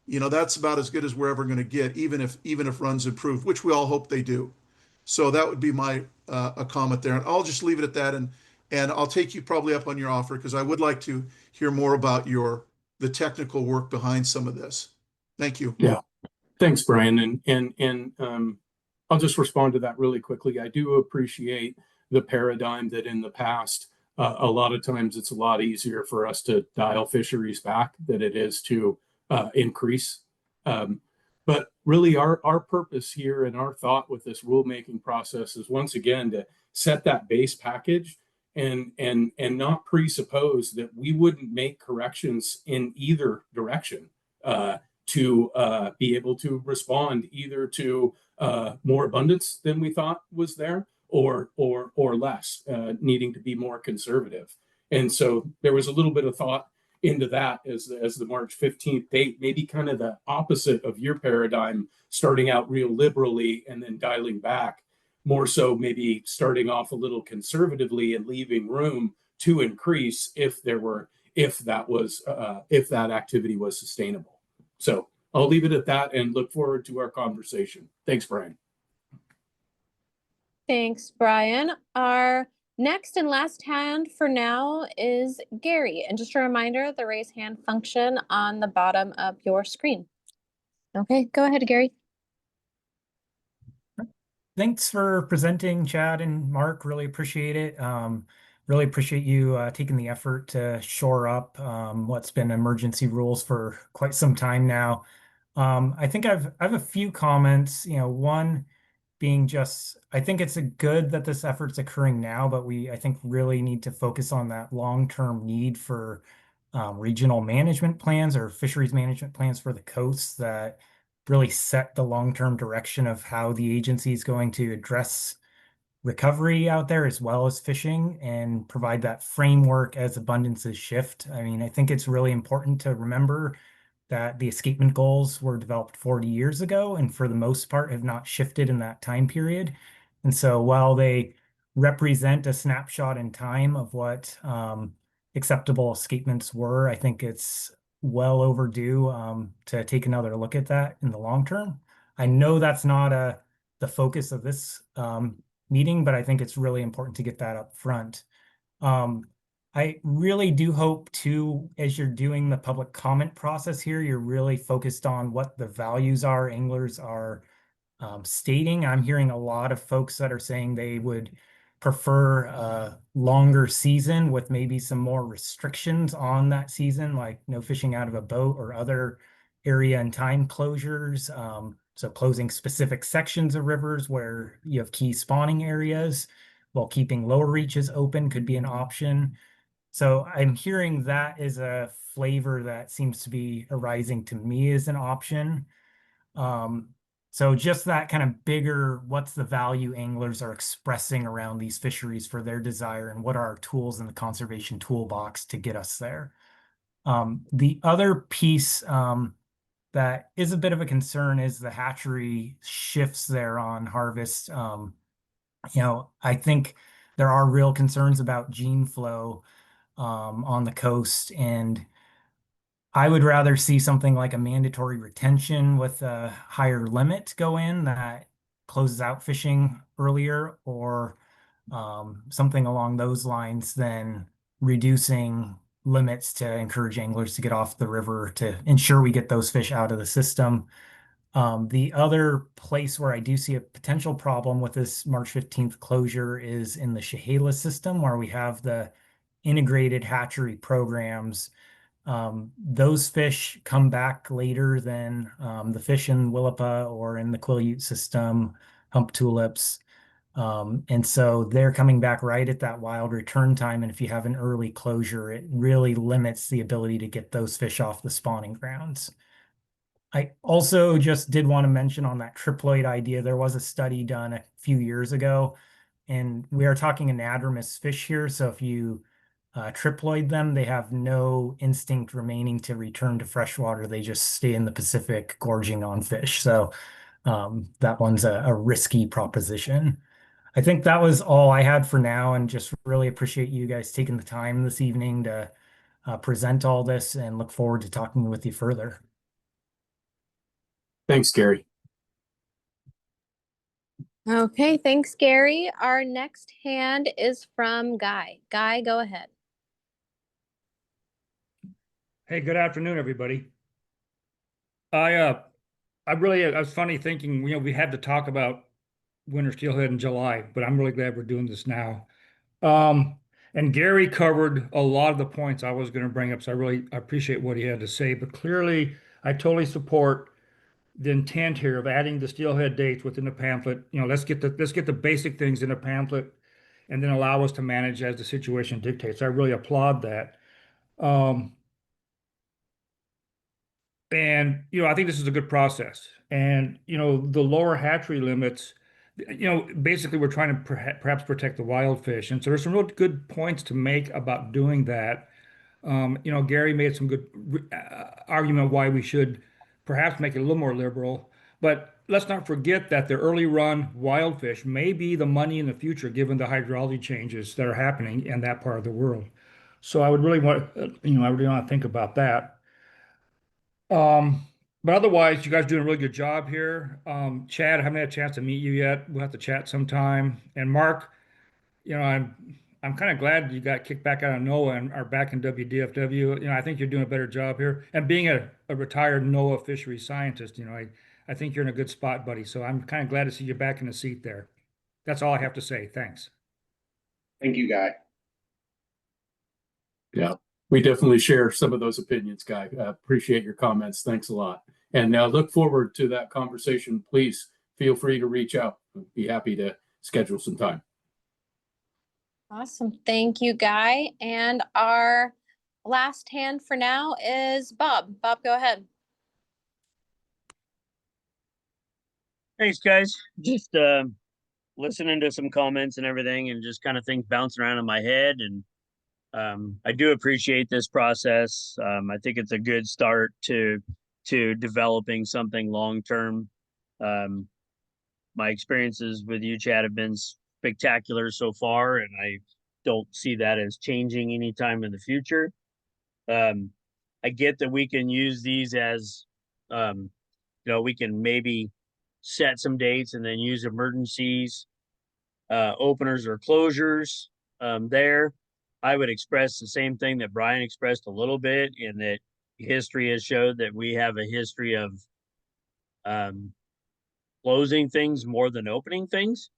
that's about as good as we're ever going to get, even if runs improve, which we all hope they do. So that would be my a comment there. And I'll just leave it at that, and I'll take you probably up on your offer, because I would like to hear more about the technical work behind some of this. Thank you. Yeah. Thanks, Brian. And I'll just respond to that really quickly. I do appreciate the paradigm that in the past, a lot of times it's a lot easier for us to dial fisheries back than it is to increase. But really our purpose here and our thought with this rulemaking process is once again to set that base package and not presuppose that we wouldn't make corrections in either direction to be able to respond either to more abundance than we thought was there or less, needing to be more conservative. And so there was a little bit of thought into that as the March 15th date, maybe kind of the opposite of your paradigm, starting out real liberally and then dialing back, more so maybe starting off a little conservatively and leaving room to increase if that activity was sustainable. So I'll leave it at that and look forward to our conversation. Thanks, Brian. Thanks, Brian. Our next and last hand for now is Gary. And just a reminder, the raise hand function on the bottom of your screen. Okay, go ahead, Gary. Thanks for presenting, Chad and Mark. Really appreciate it. Really appreciate you taking the effort to shore up what's been emergency rules for quite some time now. I think I have a few comments. One being just, I think it's good that this effort's occurring now, but I think really need to focus on that long-term need for regional management plans or fisheries management plans for the coasts that really set the long-term direction of how the agency is going to address recovery out there as well as fishing, and provide that framework as abundances shift. I mean, I think it's really important to remember that the escapement goals were developed 40 years ago and for the most part have not shifted in that time period. And so while they represent a snapshot in time of what acceptable escapements were. I think it's well overdue to take another look at that in the long term. I know that's not the focus of this meeting, but I think it's really important to get that up front. I really do hope too, as you're doing the public comment process here, you're really focused on what the values are anglers are stating. I'm hearing a lot of folks that are saying they would prefer a longer season with maybe some more restrictions on that season, like no fishing out of a boat or other area and time closures. So closing specific sections of rivers where you have key spawning areas while keeping lower reaches open could be an option. So I'm hearing that is a flavor that seems to be arising to me as an option. So just that kind of bigger, what's the value anglers are expressing around these fisheries for their desire, and what are our tools in the conservation toolbox to get us there? The other piece that is a bit of a concern is the hatchery shifts there on harvest. I think there are real concerns about gene flow on the coast, and I would rather see something like a mandatory retention with a higher limit go in that closes out fishing earlier, or something along those lines than reducing limits to encourage anglers to get off the river to ensure we get those fish out of the system. The other place where I do see a potential problem with this March 15th closure is in the Chehalis system, where we have the integrated hatchery programs. Those fish come back later than the fish in Willapa or in the Quileute system, hump tulips. And so they're coming back right at that wild return time. And if you have an early closure, it really limits the ability to get those fish off the spawning grounds. I also just did want to mention on that triploid idea, there was a study done a few years ago, and we are talking anadromous fish here. So if you triploid them, they have no instinct remaining to return to freshwater. They just stay in the Pacific gorging on fish. So that one's a risky proposition. I think that was all I had for now, and just really appreciate you guys taking the time this evening to present all this, and look forward to talking with you further. Thanks, Gary. Okay, thanks, Gary. Our next hand is from Guy. Guy, go ahead. Hey, good afternoon, everybody. I was funny thinking, we had to talk about winter steelhead in July, but I'm really glad we're doing this now. And Gary covered a lot of the points I was going to bring up, so I appreciate what he had to say. But clearly, I totally support the intent here of adding the steelhead dates within the pamphlet. Let's get the basic things in the pamphlet, and then allow us to manage as the situation dictates. I really applaud that. And I think this is a good process. And the lower hatchery limits, basically we're trying to perhaps protect the wild fish. And so there's some real good points to make about doing that. Gary made some good argument why we should perhaps make it a little more liberal. But let's not forget that the early run wild fish may be the money in the future, given the hydrology changes that are happening in that part of the world. So I would really want, I really want to think about that. But otherwise, you guys are doing a really good job here. Chad, I haven't had a chance to meet you yet. We'll have to chat sometime. And Mark, I'm kind of glad you got kicked back out of NOAA and are back in WDFW. I think you're doing a better job here. And being a retired NOAA fisheries scientist, I think you're in a good spot, buddy. So I'm kind of glad to see you back in the seat there. That's all I have to say. Thanks. Thank you, Guy. Yeah, we definitely share some of those opinions, Guy. Appreciate your comments. Thanks a lot. And look forward to that conversation. Please feel free to reach out. I'd be happy to schedule some time. Awesome. Thank you, Guy. And our last hand for now is Bob. Bob, go ahead. Thanks, guys. Just listening to some comments and everything, and just kind of things bouncing around in my head. And I do appreciate this process. I think it's a good start to developing something long term. My experiences with you, Chad, have been spectacular so far, and I don't see that as changing anytime in the future. I get that we can use these as, we can maybe set some dates and then use emergencies, openers or closures there. I would express the same thing that Brian expressed a little bit, in that history has showed that we have a history of closing things more than opening things.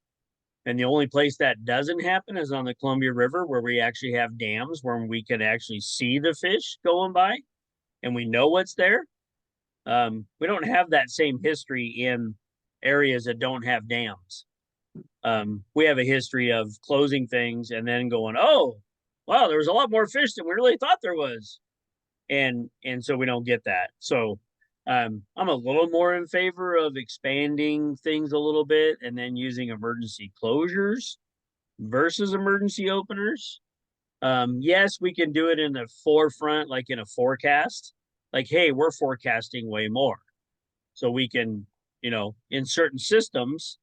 And the only place that doesn't happen is on the Columbia River, where we actually have dams where we can actually see the fish going by and we know what's there. We don't have that same history in areas that don't have dams. We have a history of closing things and then going, oh, wow, there was a lot more fish than we really thought there was. And so we don't get that. So I'm a little more in favor of expanding things a little bit and then using emergency closures versus emergency openers. Yes, we can do it in the forefront, like in a forecast. Like, hey, we're forecasting way more. So we can, in certain systems,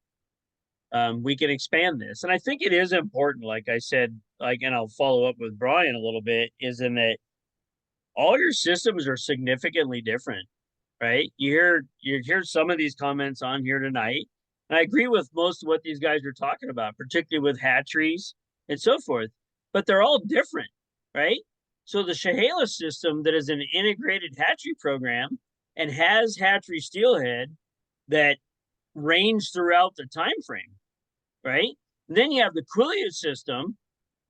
we can expand this. And I think it is important, like I said, and I'll follow up with Brian a little bit, is in that all your systems are significantly different, right? You hear some of these comments on here tonight, and I agree with most of what these guys are talking about, particularly with hatcheries and so forth, but they're all different, right? So the Chehalis system, that is an integrated hatchery program and has hatchery steelhead that range throughout the time frame, right? And then you have the Quileute system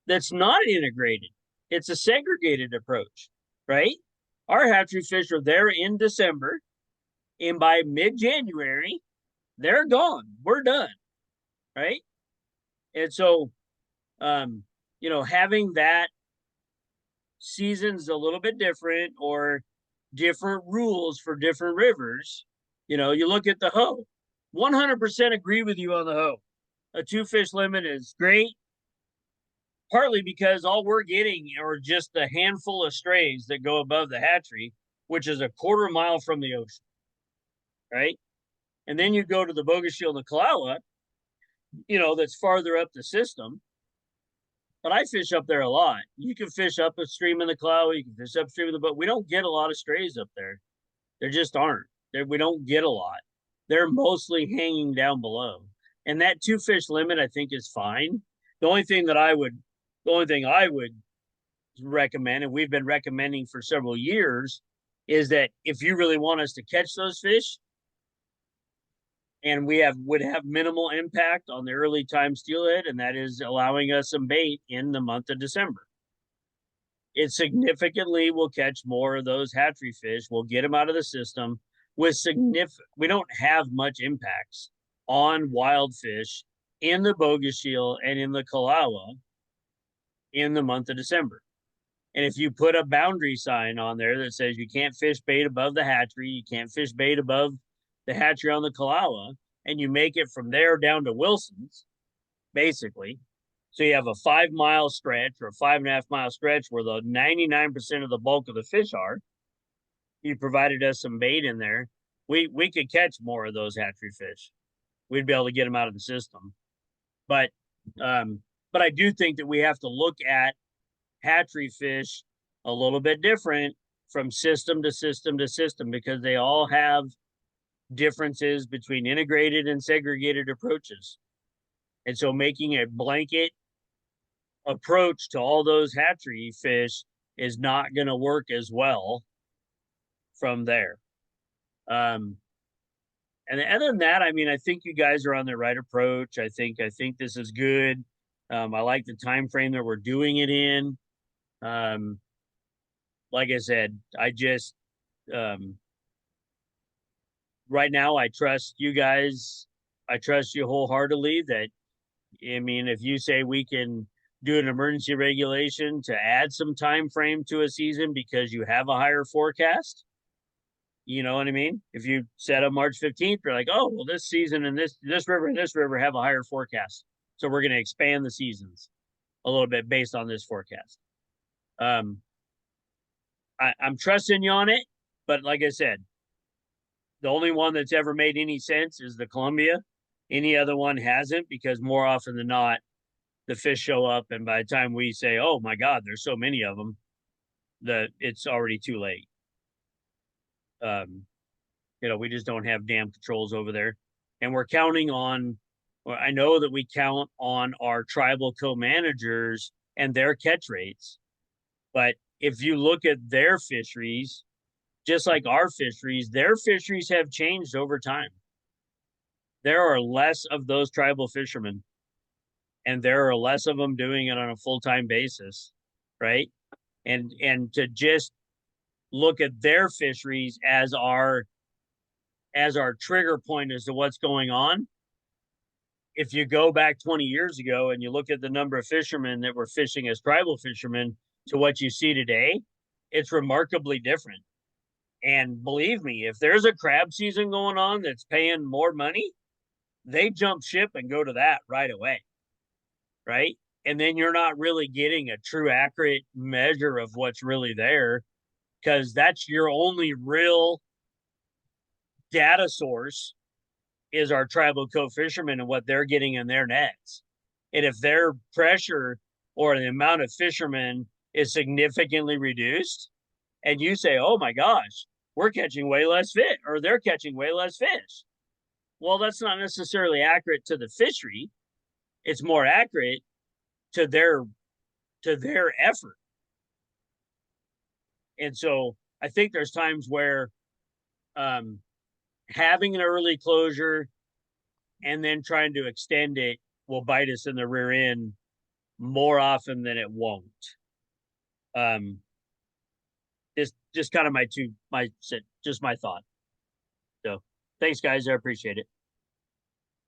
that's not integrated. It's a segregated approach, right? Our hatchery fish are there in December, and by mid-January, they're gone. We're done, right? And so, having that season's a little bit different, or different rules for different rivers. You look at the hoe. 100% agree with you on the hoe. A 2-fish limit is great, partly because all we're getting are just a handful of strays that go above the hatchery, which is a 1/4 mile from the ocean, right? And then you go to the Bogus Shield and the Kalawa, that's farther up the system. But I fish up there a lot. You can fish up a stream in the Kalawa, you can fish upstream of the boat. We don't get a lot of strays up there. There just aren't. We don't get a lot. They're mostly hanging down below. And that 2-fish limit, I think, is fine. The only thing I would recommend, and we've been recommending for several years, is that if you really want us to catch those fish, and would have minimal impact on the early time steelhead, and that is allowing us some bait in the month of December. It significantly will catch more of those hatchery fish. We'll get them out of the system with we don't have much impacts on wild fish in the Bogus Shield and in the Kalawa in the month of December. And if you put a boundary sign on there that says you can't fish bait above the hatchery, you can't fish bait above the hatchery on the Kalawa, and you make it from there down to Wilson's, basically. So you have a 5-mile stretch or a 5.5-mile stretch where the 99% of the bulk of the fish are. You provided us some bait in there. We could catch more of those hatchery fish. We'd be able to get them out of the system. But I do think that we have to look at hatchery fish a little bit different from system to system to system, because they all have differences between integrated and segregated approaches. And so making a blanket approach to all those hatchery fish is not going to work as well from there. And other than that, I think you guys are on the right approach. I think this is good. I like the time frame that we're doing it in. Like I said, I just right now, I trust you guys. I trust you wholeheartedly that, if you say we can do an emergency regulation to add some time frame to a season because you have a higher forecast, you know what I mean? If you set up March 15th, you're like, oh, well, this season and this river and this river have a higher forecast. So we're going to expand the seasons a little bit based on this forecast. I'm trusting you on it, but like I said, the only one that's ever made any sense is the Columbia. Any other one hasn't, because more often than not, the fish show up, and by the time we say, "Oh my God, there's so many of them," that it's already too late. We just don't have dam controls over there, and we're counting on. Well, I know that we count on our tribal co-managers and their catch rates, but if you look at their fisheries, just like our fisheries, their fisheries have changed over time. There are less of those tribal fishermen, and there are less of them doing it on a full-time basis, right? And to just look at their fisheries as our trigger point as to what's going on. If you go back 20 years ago and you look at the number of fishermen that were fishing as tribal fishermen to what you see today, it's remarkably different. And believe me, if there's a crab season going on that's paying more money, they jump ship and go to that right away, right? And then you're not really getting a true accurate measure of what's really there, because that's your only real data source is our tribal co-fishermen and what they're getting in their nets. And if their pressure or the amount of fishermen is significantly reduced, and you say, "Oh my gosh, we're catching way less fish," or "they're catching way less fish," well, that's not necessarily accurate to the fishery. It's more accurate to their effort. And so I think there's times where having an early closure and then trying to extend it will bite us in the rear end more often than it won't. Just kind of my thought. So thanks, guys. I appreciate it.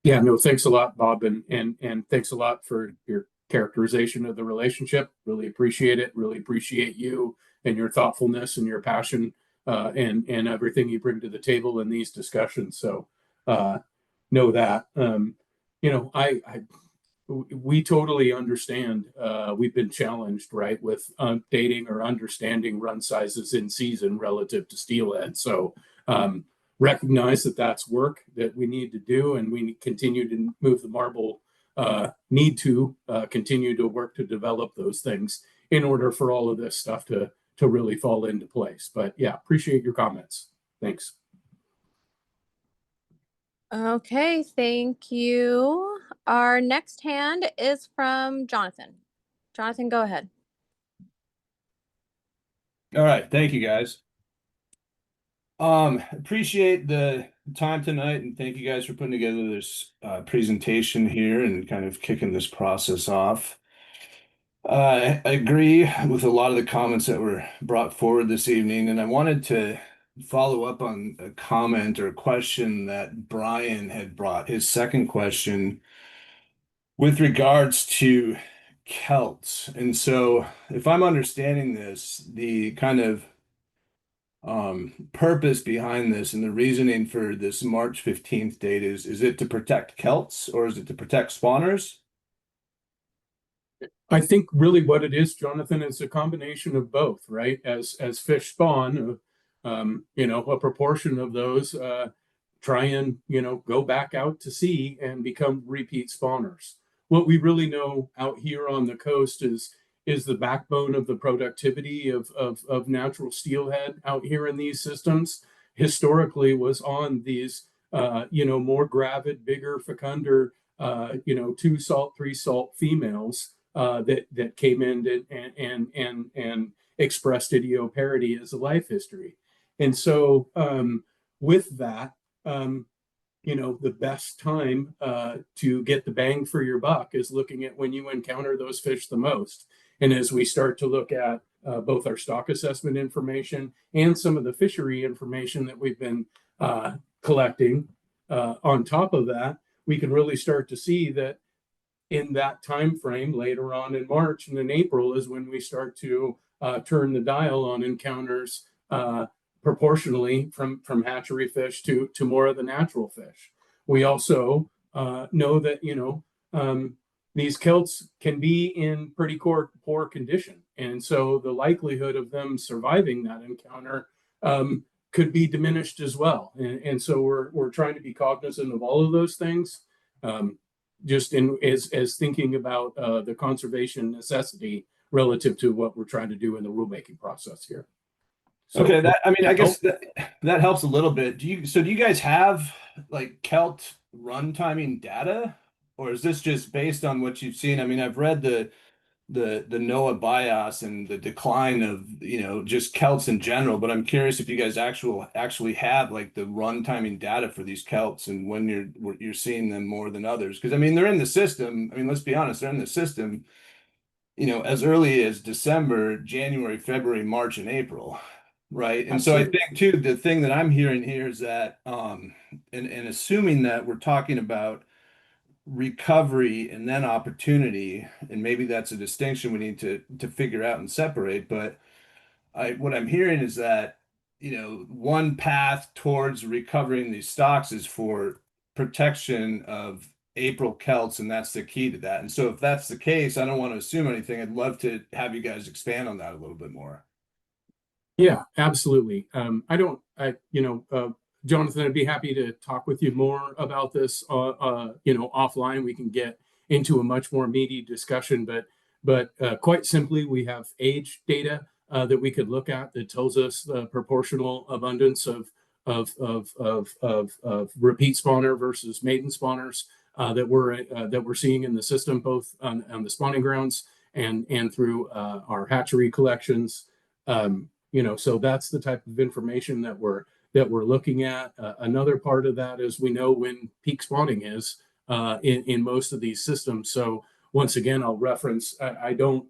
Yeah, no, thanks a lot, Bob, and thanks a lot for your characterization of the relationship. Really appreciate it. Really appreciate you and your thoughtfulness and your passion and everything you bring to the table in these discussions. So know that. We totally understand. We've been challenged, right, with updating or understanding run sizes in season relative to steelhead. So recognize that that's work that we need to do, and we continue to move the marble. Need to continue to work to develop those things in order for all of this stuff to really fall into place. But yeah, appreciate your comments. Thanks. Okay, thank you. Our next hand is from Jonathan. Jonathan, go ahead. All right, thank you guys. Appreciate the time tonight, and thank you guys for putting together this presentation here and kind of kicking this process off. I agree with a lot of the comments that were brought forward this evening, and I wanted to follow up on a comment or a question that Brian had brought, his second question with regards to Celts. And so if I'm understanding this, the kind of purpose behind this and the reasoning for this March 15th date is it to protect Celts or is it to protect spawners? I think really what it is, Jonathan, is a combination of both, right? As fish spawn, a proportion of those try and go back out to sea and become repeat spawners. What we really know out here on the coast is the backbone of the productivity of natural steelhead out here in these systems. Historically, was on these more gravid, bigger, fecundar 2 salt, 3 salt females that came in and expressed idioparity as a life history. And so with that, the best time to get the bang for your buck is looking at when you encounter those fish the most. And as we start to look at both our stock assessment information and some of the fishery information that we've been collecting, on top of that, we can really start to see that in that time frame later on in March and in April is when we start to turn the dial on encounters proportionally from hatchery fish to more of the natural fish. We also know that these Celts can be in pretty poor condition, and so the likelihood of them surviving that encounter could be diminished as well. And so we're trying to be cognizant of all of those things. just in as thinking about the conservation necessity relative to what we're trying to do in the rulemaking process here. So, Okay, I help? guess that helps a little bit. Do you guys have like Kelt run timing data, or is this just based on what you've seen? I mean, I've read the NOAA bias and the decline of, just Celts in general, but I'm curious if you guys actually have like the run timing data for these Celts and when you're seeing them more than others. Because I mean, they're in the system. I mean, let's be honest, they're in the system, as early as December, January, February, March, and April. Right. And so I think too, the thing that I'm hearing here is that, and assuming that we're talking about recovery and then opportunity, and maybe that's a distinction we need to figure out and separate. But what I'm hearing is that, one path towards recovering these stocks is for protection of April Celts, and that's the key to that. And so if that's the case, I don't want to assume anything. I'd love to have you guys expand on that a little bit more. Yeah, absolutely. Jonathan, I'd be happy to talk with you more about this, offline. We can get into a much more meaty discussion, but quite simply, we have age data that we could look at that tells us the proportional abundance of repeat spawner versus maiden spawners that we're seeing in the system, both on the spawning grounds and through our hatchery collections. So that's the type of information that we're looking at. Another part of that is we know when peak spawning is in most of these systems. So once again, I'll reference, I don't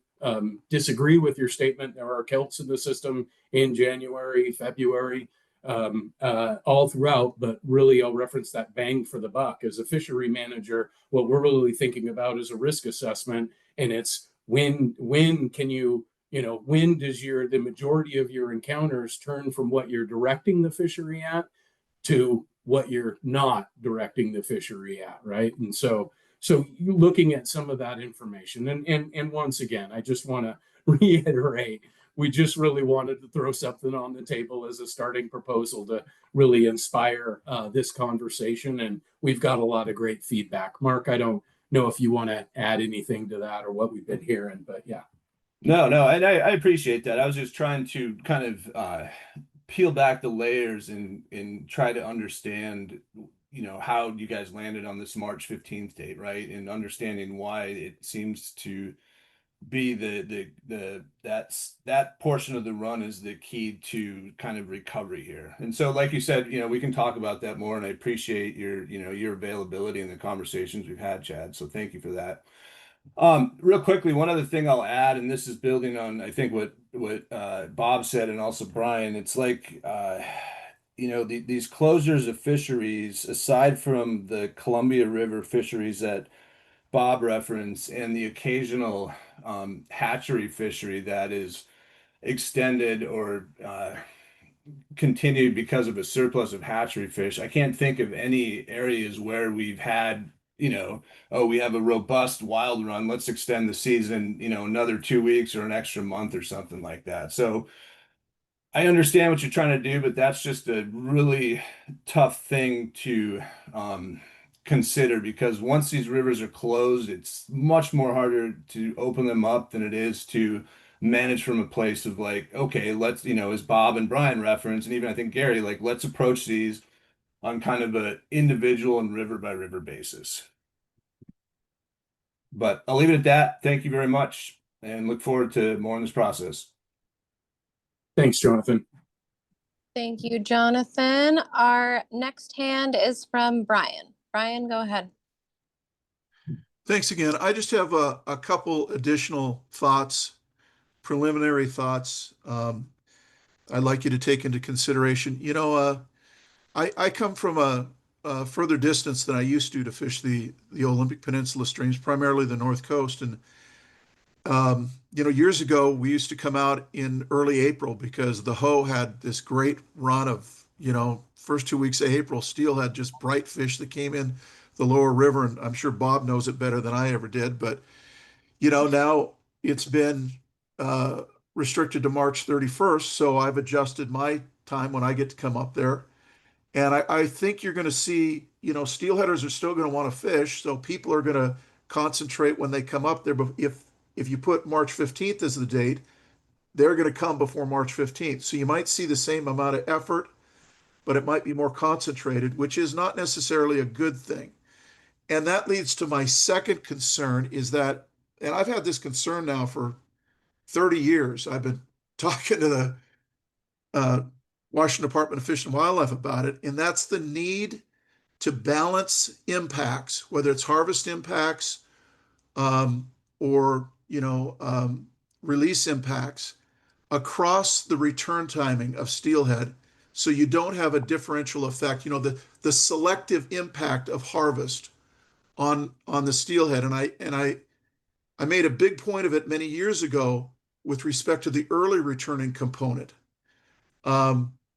disagree with your statement. There are Celts in the system in January, February, all throughout, but really I'll reference that bang for the buck. As a fishery manager, what we're really thinking about is a risk assessment, and it's when can you, when does the majority of your encounters turn from what you're directing the fishery at to what you're not directing the fishery at, right? And so you looking at some of that information, and once again, I just want to reiterate, we just really wanted to throw something on the table as a starting proposal to really inspire this conversation, and we've got a lot of great feedback. Mark, I don't know if you want to add anything to that or what we've been hearing, but yeah. No, and I appreciate that. I was just trying to kind of peel back the layers and try to understand, how you guys landed on this March 15th date, right? And understanding why it seems to be that portion of the run is the key to kind of recovery here. And so, like you said, we can talk about that more, and I appreciate your availability in the conversations we've had, Chad. So thank you for that. Real quickly, one other thing I'll add, and this is building on, I think, what Bob said and also Brian. It's like, these closures of fisheries, aside from the Columbia River fisheries that Bob referenced and the occasional hatchery fishery that is extended or continued because of a surplus of hatchery fish, I can't think of any areas where we've had, we have a robust wild run, let's extend the season, another 2 weeks or an extra month or something like that. So I understand what you're trying to do, but that's just a really tough thing to consider, because once these rivers are closed, it's much more harder to open them up than it is to manage from a place of like, okay, let's, as Bob and Brian referenced, and even I think Gary, like, let's approach these on kind of an individual and river by river basis. But I'll leave it at that. Thank you very much, and look forward to more in this process. Thanks, Jonathan. Thank you, Jonathan. Our next hand is from Brian. Brian, go ahead. Thanks again. I just have a couple additional thoughts, preliminary thoughts, I'd like you to take into consideration. I come from a further distance than I used to fish the Olympic Peninsula streams, primarily the North Coast. And, years ago, we used to come out in early April because the Ho had this great run of, first 2 weeks of April, Steelhead, just bright fish that came in the lower river. And I'm sure Bob knows it better than I ever did. But, now it's been restricted to March 31st. So I've adjusted my time when I get to come up there. And I think you're going to see steelheaders are still going to want to fish, so people are going to concentrate when they come up there. But if you put March 15th as the date, they're going to come before March 15th. So you might see the same amount of effort, but it might be more concentrated, which is not necessarily a good thing. And that leads to my second concern is that, and I've had this concern now for 30 years. I've been talking to the Washington Department of Fish and Wildlife about it, and that's the need to balance impacts, whether it's harvest impacts or release impacts across the return timing of steelhead, so you don't have a differential effect. The selective impact of harvest on the steelhead, and I made a big point of it many years ago with respect to the early returning component.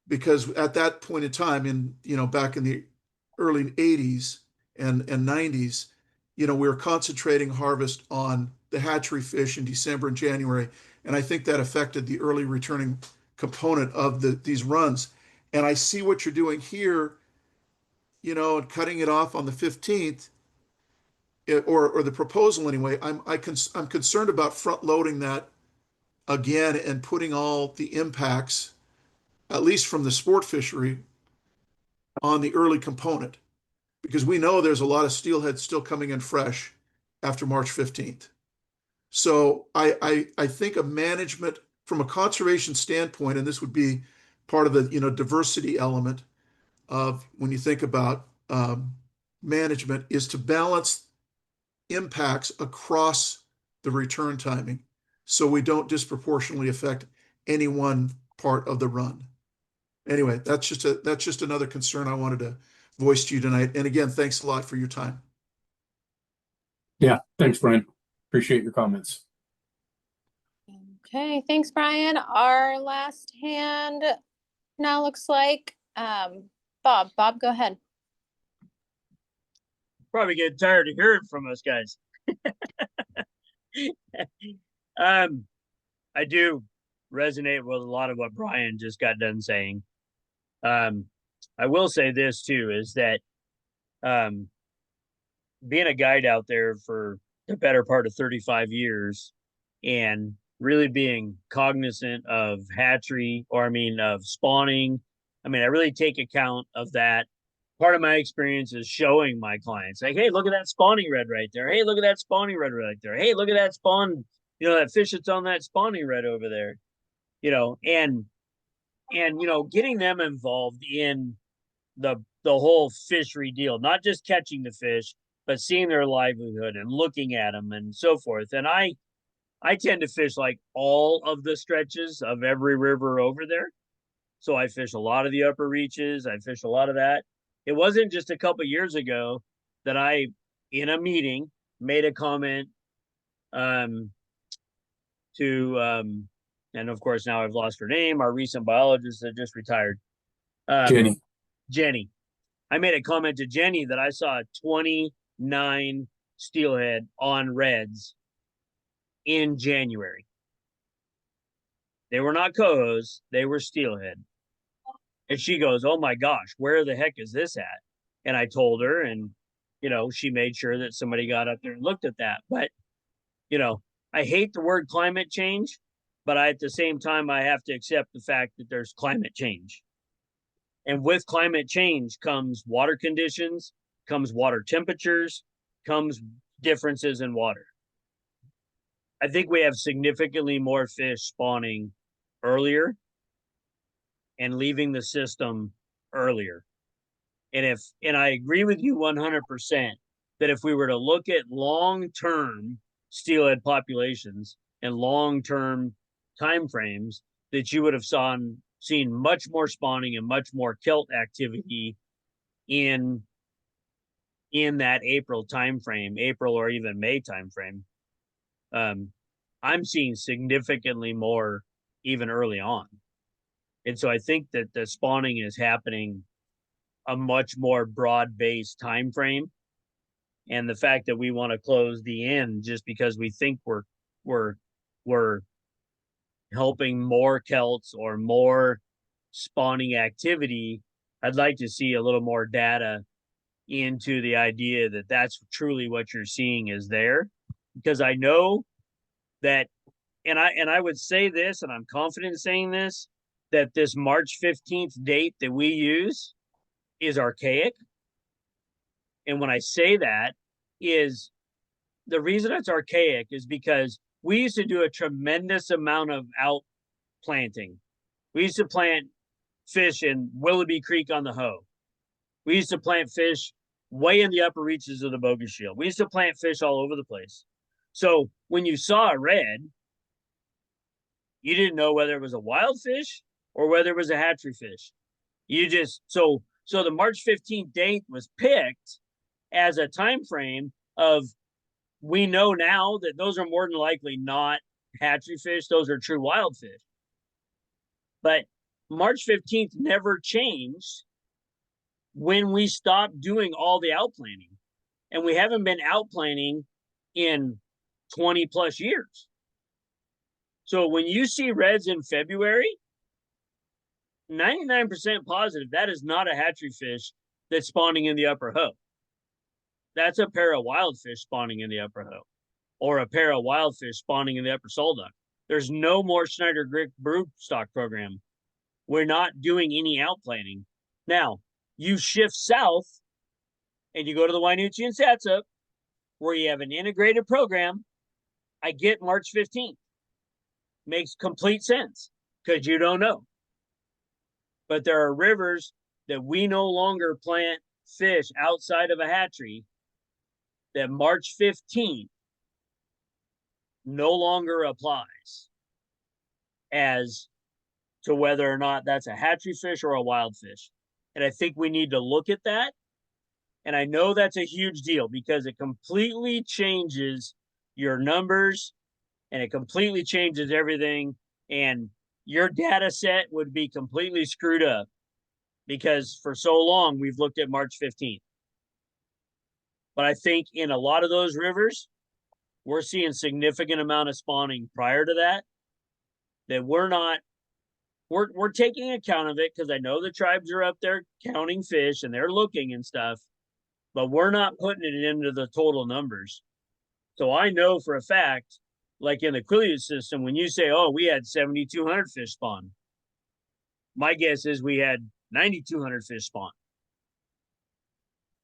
Because at that point in time, back in the early 80s and 90s, we were concentrating harvest on the hatchery fish in December and January. And I think that affected the early returning component of these runs. And I see what you're doing here, and cutting it off on the 15th, or the proposal anyway. I'm concerned about front loading that again and putting all the impacts, at least from the sport fishery, on the early component, because we know there's a lot of steelhead still coming in fresh after March 15th. So I think a management from a conservation standpoint, and this would be part of the diversity element of when you think about management, is to balance impacts across the return timing so we don't disproportionately affect any one part of the run. Anyway, that's just another concern I wanted to voice to you tonight. And again, thanks a lot for your time. Yeah, thanks, Brian. Appreciate your comments. Okay, thanks, Brian. Our last hand now looks like Bob. Bob, go ahead. Probably getting tired of hearing from us guys. I do resonate with a lot of what Brian just got done saying. I will say this too, is that being a guide out there for the better part of 35 years and really being cognizant of hatchery, of spawning. I really take account of that. Part of my experience is showing my clients, like, hey, look at that spawning red right there. Hey, look at that spawning red right there. Hey, look at that spawn, that fish that's on that spawning red over there, and getting them involved in the whole fishery deal, not just catching the fish, but seeing their livelihood and looking at them and so forth. And I tend to fish like all of the stretches of every river over there. So I fish a lot of the upper reaches. I fish a lot of that. It wasn't just a couple years ago that I, in a meeting, made a comment to, and of course now I've lost her name, our recent biologist that just retired. Jenny. I made a comment to Jenny that I saw 29 steelhead on reds in January. They were not cohos, they were steelhead. And she goes, oh my gosh, where the heck is this at? And I told her, and, she made sure that somebody got up there and looked at that. But, I hate the word climate change, but at the same time, I have to accept the fact that there's climate change. And with climate change comes water conditions, comes water temperatures, comes differences in water. I think we have significantly more fish spawning earlier and leaving the system earlier. And I agree with you 100% that if we were to look at long-term steelhead populations and long-term timeframes, that you would have seen much more spawning and much more kilt activity in that April timeframe, April or even May timeframe. I'm seeing significantly more even early on. And so I think that the spawning is happening a much more broad-based time frame. And the fact that we want to close the end just because we think we're helping more kelts or more spawning activity, I'd like to see a little more data into the idea that that's truly what you're seeing is there, because I know that, and I would say this, and I'm confident in saying this, that this March 15th date that we use is archaic. And when I say that, is the reason it's archaic is because we used to do a tremendous amount of outplanting. We used to plant fish in Willoughby Creek on the Hoe. We used to plant fish way in the upper reaches of the Bogus Shield. We used to plant fish all over the place. So when you saw a red, you didn't know whether it was a wild fish or whether it was a hatchery fish. You just so the March 15th date was picked as a time frame of, we know now that those are more than likely not hatchery fish, those are true wild fish. But March 15th never changed when we stopped doing all the outplanting. And we haven't been outplanting in 20 plus years. So when you see reds in February, 99% positive that is not a hatchery fish that's spawning in the upper Hoe. That's a pair of wild fish spawning in the upper Hoe, or a pair of wild fish spawning in the upper Solduck. There's no more Schneider Grick broodstock program. We're not doing any outplanting. Now, you shift south and you go to the Wainuchi and Satsuk, where you have an integrated program. I get March 15th. Makes complete sense because you don't know. But there are rivers that we no longer plant fish outside of a hatchery that March 15th no longer applies as to whether or not that's a hatchery fish or a wild fish. And I think we need to look at that. And I know that's a huge deal because it completely changes your numbers and it completely changes everything. And your data set would be completely screwed up because for so long we've looked at March 15th. But I think in a lot of those rivers, we're seeing significant amount of spawning prior to that we're taking account of it because I know the tribes are up there counting fish and they're looking and stuff, but we're not putting it into the total numbers. So I know for a fact, like in the Quileute system, when you say, oh, we had 7,200 fish spawn, my guess is we had 9,200 fish spawn,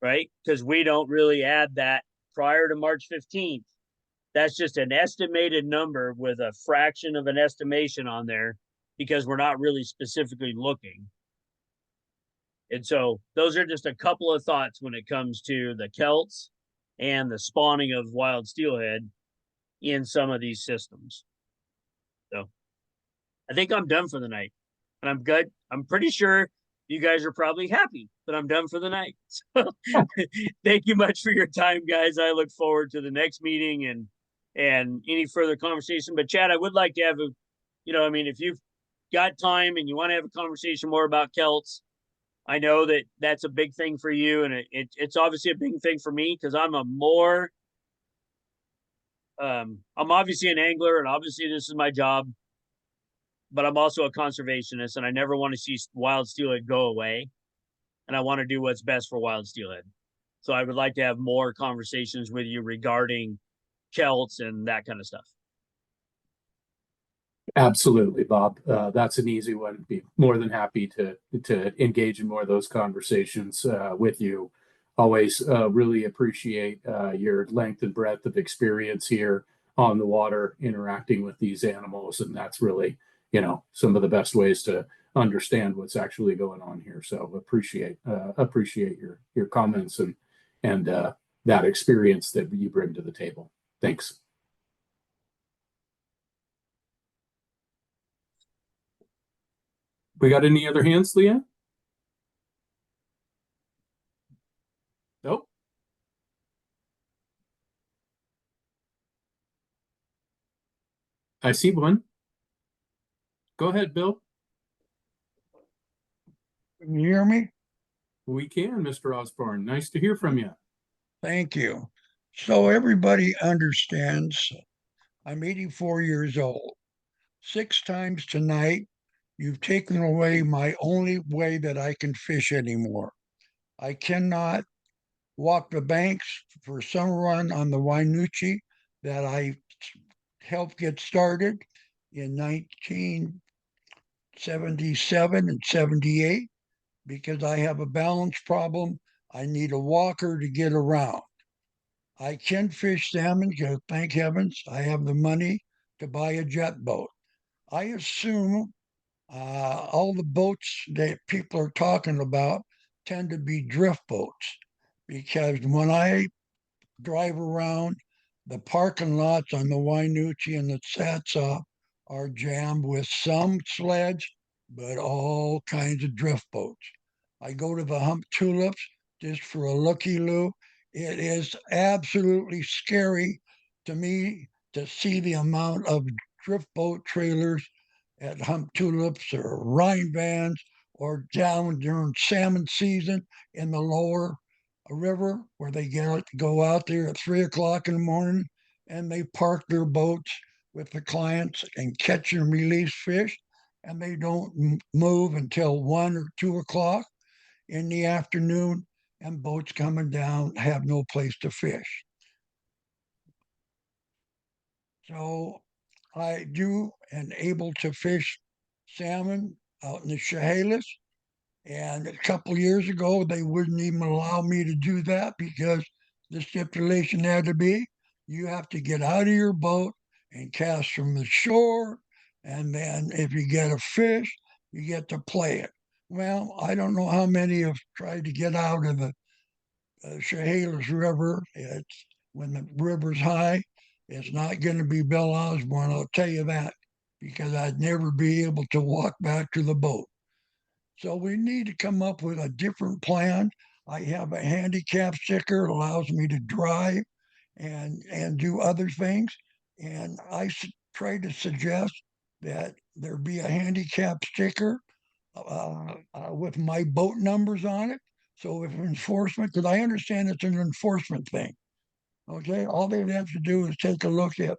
right? Because we don't really add that prior to March 15th. That's just an estimated number with a fraction of an estimation on there because we're not really specifically looking. And so those are just a couple of thoughts when it comes to the Celts and the spawning of wild steelhead in some of these systems. So I think I'm done for the night and I'm good. I'm pretty sure you guys are probably happy that I'm done for the night. So thank you much for your time, guys. I look forward to the next meeting and any further conversation. But Chad, I would like to have if you've got time and you want to have a conversation more about Celts, I know that that's a big thing for you. And it's obviously a big thing for me because I'm obviously an angler and obviously this is my job, but I'm also a conservationist and I never want to see wild steelhead go away. And I want to do what's best for wild steelhead. So I would like to have more conversations with you regarding Celts and that kind of stuff. Absolutely, Bob. That's an easy one. I'd be more than happy to engage in more of those conversations with you. Always really appreciate your length and breadth of experience here on the water, interacting with these animals, and that's really, some of the best ways to understand what's actually going on here. So appreciate your comments and that experience that you bring to the table. Thanks. We got any other hands, Leanne? Nope. I see one. Go ahead, Bill. Can you hear me? We can, Mr. Osborne. Nice to hear from you. Thank you. So everybody understands I'm 84 years old. 6 times tonight, you've taken away my only way that I can fish anymore. I cannot walk the banks for summer run on the Wainuchi that I helped get started in 1977 and 78 because I have a balance problem. I need a walker to get around. I can fish salmon because thank heavens I have the money to buy a jet boat. I assume all the boats that people are talking about tend to be drift boats because when I drive around, the parking lots on the Wainuchi and the Satsop are jammed with some sleds, but all kinds of drift boats. I go to the Hump Tulips just for a looky-loo. It is absolutely scary to me to see the amount of drift boat trailers at Hump Tulips or Rhine Vans or down during salmon season in the lower river where they go out there at 3 o'clock in the morning and they park their boats with the clients and catch and release fish, and they don't move until 1 or 2 o'clock in the afternoon, and boats coming down have no place to fish. So I do and able to fish salmon out in the Chehalis. And a couple years ago, they wouldn't even allow me to do that because the stipulation had to be you have to get out of your boat and cast from the shore. And then if you get a fish, you get to play it. Well, I don't know how many have tried to get out of the Chehalis River. It's when the river's high, it's not going to be Bill Osborne, I'll tell you that, because I'd never be able to walk back to the boat. So we need to come up with a different plan. I have a handicap sticker that allows me to drive and do other things. And I try to suggest that there be a handicap sticker with my boat numbers on it. So if enforcement, because I understand it's an enforcement thing. Okay, all they have to do is take a look at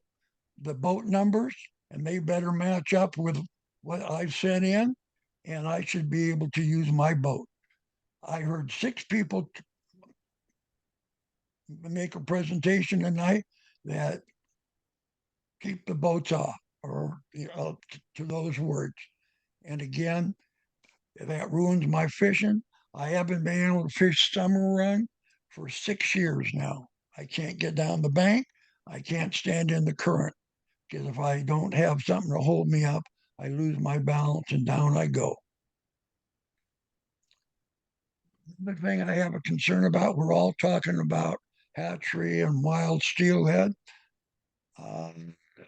the boat numbers and they better match up with what I've sent in, and I should be able to use my boat. I heard 6 people make a presentation tonight that keep the boats off, or to those words. And again, that ruins my fishing. I haven't been able to fish summer run for 6 years now. I can't get down the bank. I can't stand in the current because if I don't have something to hold me up, I lose my balance and down I go. The thing I have a concern about, we're all talking about hatchery and wild steelhead.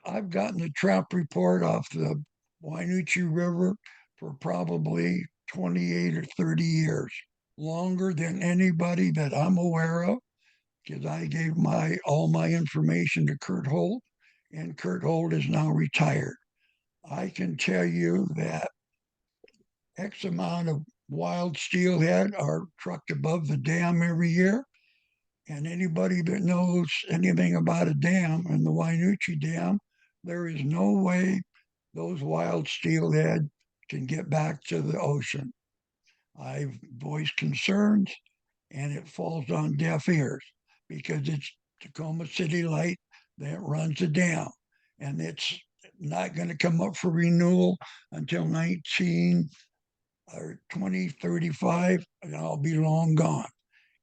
I've gotten the trout report off the Wainuchi River for probably 28 or 30 years, longer than anybody that I'm aware of, because I gave all my information to Kurt Holt, and Kurt Holt is now retired. I can tell you that X amount of wild steelhead are trucked above the dam every year. And anybody that knows anything about a dam and the Wainuchi Dam, there is no way those wild steelhead can get back to the ocean. I've voiced concerns and it falls on deaf ears because it's Tacoma City Light that runs the dam. And it's not going to come up for renewal until 2035, and I'll be long gone.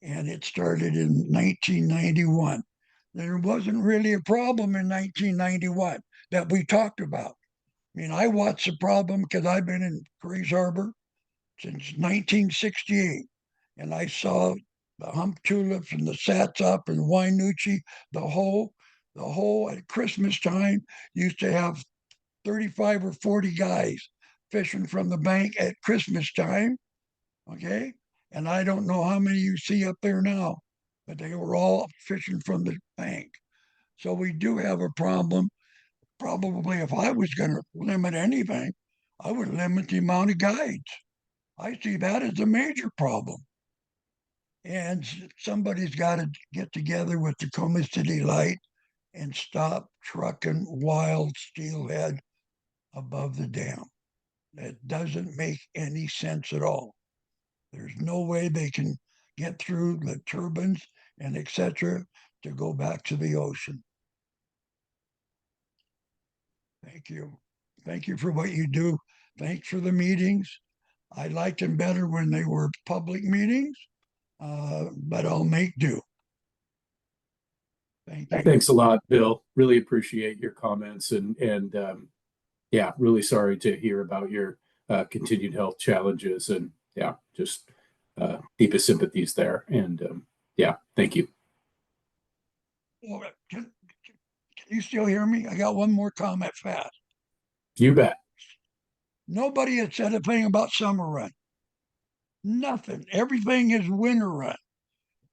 And it started in 1991. There wasn't really a problem in 1991 that we talked about. I mean, I watched the problem because I've been in Grays Harbor since 1968, and I saw the Hump Tulips and the Satsop and Wainuchi, the whole at Christmas time used to have 35 or 40 guys fishing from the bank at Christmas time. Okay. And I don't know how many you see up there now, but they were all fishing from the bank. So we do have a problem. Probably if I was going to limit anything, I would limit the amount of guides. I see that as a major problem. And somebody's got to get together with Tacoma City Light and stop trucking wild steelhead above the dam. That doesn't make any sense at all. There's no way they can get through the turbines and etc. to go back to the ocean. Thank you. Thank you for what you do. Thanks for the meetings. I liked them better when they were public meetings, but I'll make do. Thank you. Thanks a lot, Bill. Really appreciate your comments and yeah, really sorry to hear about your continued health challenges and yeah, just deepest sympathies there. And yeah, thank you. Well, can you still hear me? I got one more comment fast. You bet. Nobody had said a thing about summer run. Nothing. Everything is winter run.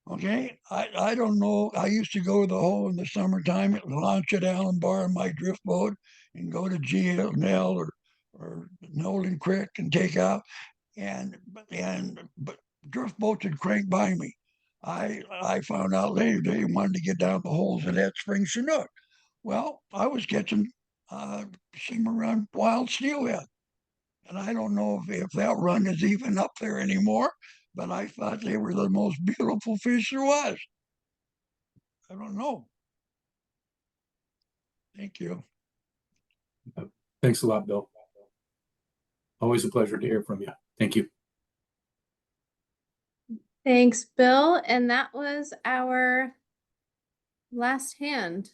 Okay. I don't know. I used to go to the hole in the summertime, launch at Allen Bar in my drift boat and go to GL or Nolan Creek and take out. But drift boats would crank by me. I found out later they wanted to get down the holes that had spring Chinook. Well, I was catching summer run wild steelhead. And I don't know if that run is even up there anymore, but I thought they were the most beautiful fish there was. I don't know. Thank you. Thanks a lot, Bill. Always a pleasure to hear from you. Thank you. Thanks, Bill. And that was our last hand.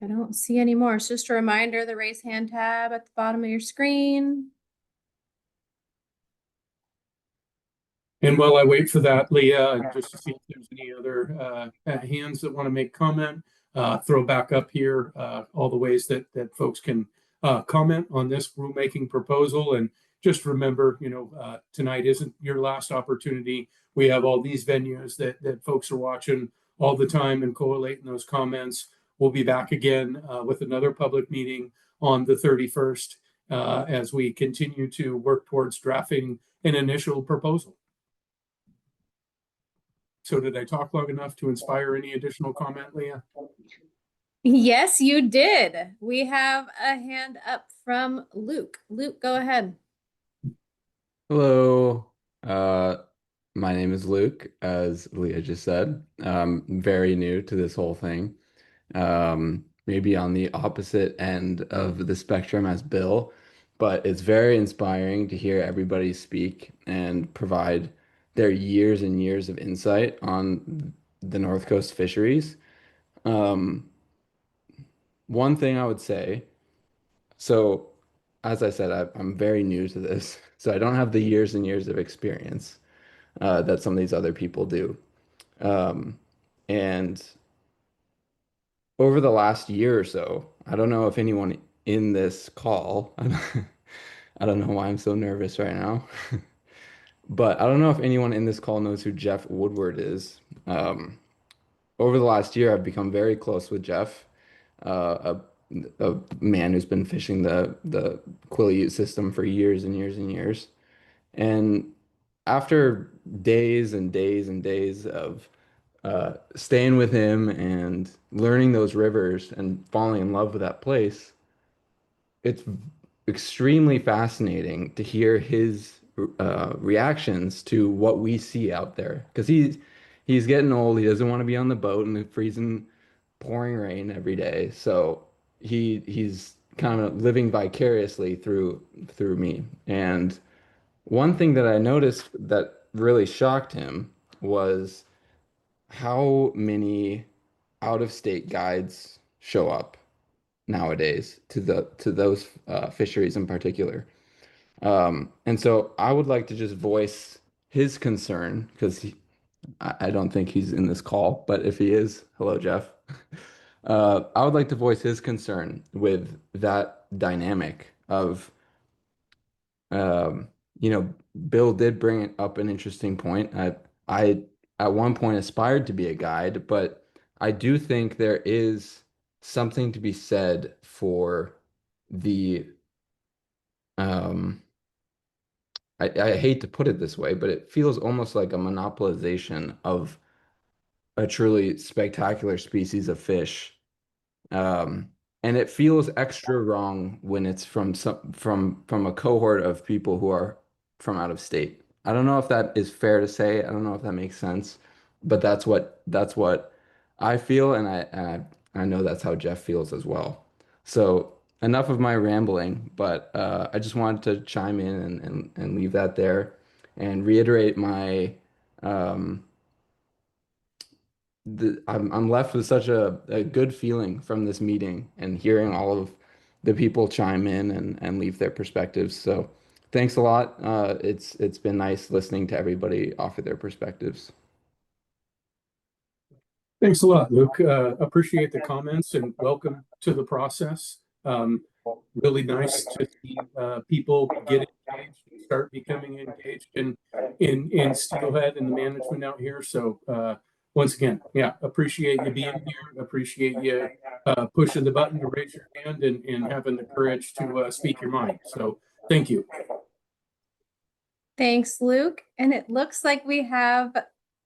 I don't see any more. It's just a reminder, the raise hand tab at the bottom of your screen. And while I wait for that, Leah, just to see if there's any other hands that want to make comment, throw back up here all the ways that folks can comment on this rulemaking proposal. And just remember, tonight isn't your last opportunity. We have all these venues that folks are watching all the time and collating those comments. We'll be back again with another public meeting on the 31st as we continue to work towards drafting an initial proposal. So did I talk long enough to inspire any additional comment, Leah? Yes, you did. We have a hand up from Luke. Luke, go ahead. Hello. My name is Luke, as Leah just said. Very new to this whole thing. Maybe on the opposite end of the spectrum as Bill, but it's very inspiring to hear everybody speak and provide their years and years of insight on the North Coast fisheries. One thing I would say, so as I said, I'm very new to this, so I don't have the years and years of experience that some of these other people do. And over the last year or so, I don't know if anyone in this call, I don't know why I'm so nervous right now, but I don't know if anyone in this call knows who Jeff Woodward is. Over the last year, I've become very close with Jeff, a man who's been fishing the Quileute system for years and years and years. And after days and days and days of staying with him and learning those rivers and falling in love with that place, it's extremely fascinating to hear his reactions to what we see out there. Because he's getting old. He doesn't want to be on the boat in the freezing, pouring rain every day. So he's kind of living vicariously through me. And one thing that I noticed that really shocked him was how many out-of-state guides show up nowadays to those fisheries in particular. And so I would like to just voice his concern because I don't think he's in this call, but if he is, hello, Jeff. I would like to voice his concern with that dynamic of, Bill did bring up an interesting point. I at one point aspired to be a guide, but I do think there is something to be said for the I hate to put it this way, but it feels almost like a monopolization of a truly spectacular species of fish. And it feels extra wrong when it's from a cohort of people who are from out of state. I don't know if that is fair to say. I don't know if that makes sense, but that's what I feel, and I know that's how Jeff feels as well. So enough of my rambling, but I just wanted to chime in and leave that there and reiterate my I'm left with such a good feeling from this meeting and hearing all of the people chime in and leave their perspectives. So thanks a lot. It's been nice listening to everybody offer their perspectives. Thanks a lot, Luke. Appreciate the comments and welcome to the process. Really nice to see people get engaged and start becoming engaged in Steelhead and the management out here. So once again, yeah, appreciate you being here. Appreciate you pushing the button to raise your hand and having the courage to speak your mind. So thank you. Thanks, Luke. And it looks like we have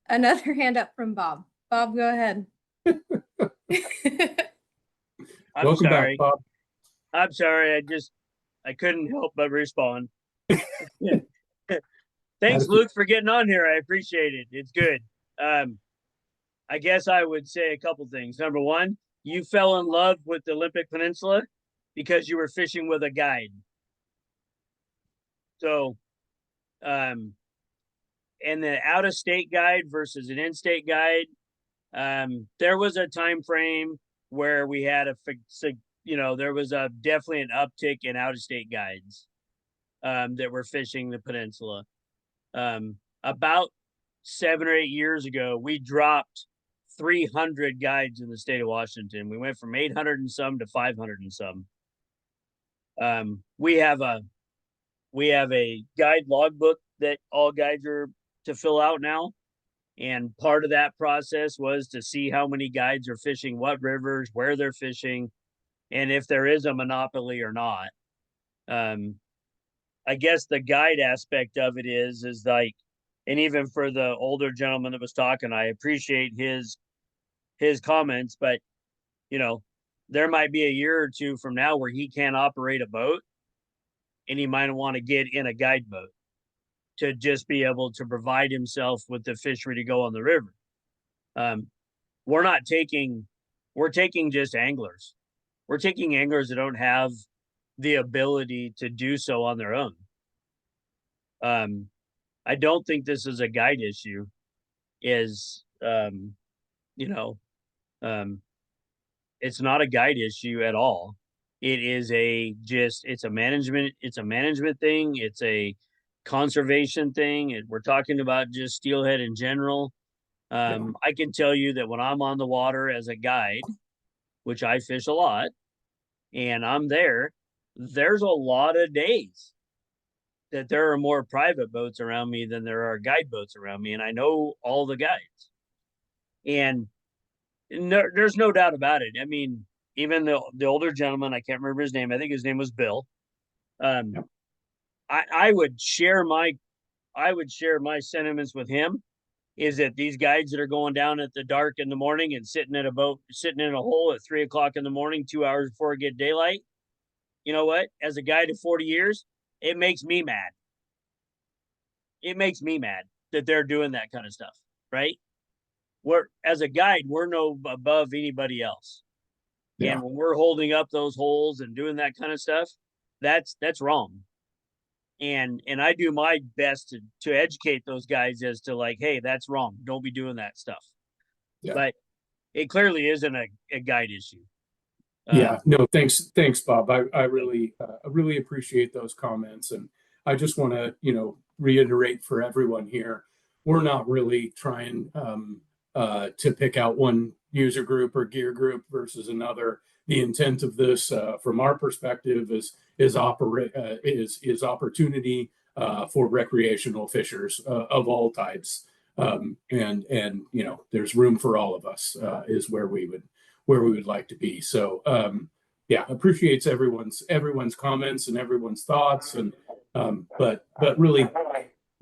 another hand up from Bob. Bob, go ahead. I'm Welcome sorry. back, Bob. I'm sorry. I couldn't help but respond. Thanks, Luke, for getting on here. I appreciate it. It's good. I guess I would say a couple things. Number one, you fell in love with the Olympic Peninsula because you were fishing with a guide. So, and the out-of-state guide versus an in-state guide, there was a time frame where we had there was definitely an uptick in out-of-state guides that were fishing the peninsula. About 7 or 8 years ago, we dropped 300 guides in the state of Washington. We went from 800 and some to 500 and some. We have a guide logbook that all guides are to fill out now. And part of that process was to see how many guides are fishing what rivers, where they're fishing, and if there is a monopoly or not. I guess the guide aspect of it is like, and even for the older gentleman that was talking, I appreciate his comments, but there might be a year or two from now where he can't operate a boat and he might want to get in a guide boat to just be able to provide himself with the fishery to go on the river. We're taking just anglers. We're taking anglers that don't have the ability to do so on their own. I don't think this is a guide issue. It's not a guide issue at all. It is it's a management thing. It's a conservation thing. We're talking about just steelhead in general. I can tell you that when I'm on the water as a guide, which I fish a lot, and I'm there's a lot of days that there are more private boats around me than there are guide boats around me. And I know all the guides. And there's no doubt about it. I mean, even the older gentleman, I can't remember his name. I think his name was Bill. I would share my sentiments with him, is that these guides that are going down at the dark in the morning and sitting in a hole at 3 o'clock in the morning, 2 hours before it get daylight. You know what? As a guide of 40 years, it makes me mad. It makes me mad that they're doing that kind of stuff, right? As a guide, we're no above anybody else. Yeah. And when we're holding up those holes and doing that kind of stuff, that's wrong. And I do my best to educate those guys as to like, hey, that's wrong. Don't be doing that stuff. Yeah. But it clearly isn't a guide issue. Yeah, no, thanks, Bob. I really appreciate those comments, and I just want to reiterate for everyone here, we're not really trying to pick out one user group or gear group versus another. The intent of this, from our perspective, is opportunity for recreational fishers of all types, and there's room for all of us. Is where we would like to be. So yeah, appreciates everyone's comments and everyone's thoughts, and but really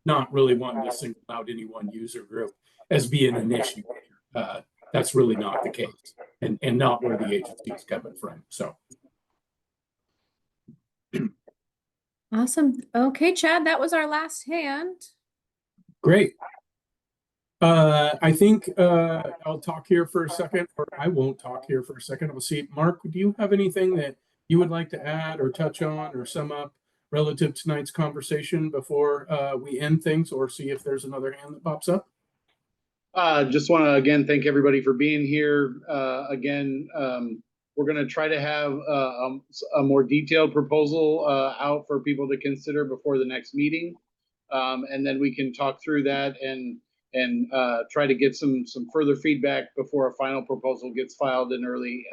not really wanting to single out any one user group as being an issue. That's really not the case, and not where the agency is coming from. So awesome. Okay, Chad, that was our last hand. Great. I think I'll talk here for a second, or I won't talk here for a second. We'll see. Mark, do you have anything that you would like to add or touch on or sum up relative to tonight's conversation before we end things, or see if there's another hand that pops up? Just want to again thank everybody for being here. We're going to try to have a more detailed proposal out for people to consider before the next meeting, and then we can talk through that and try to get some further feedback before a final proposal gets filed in early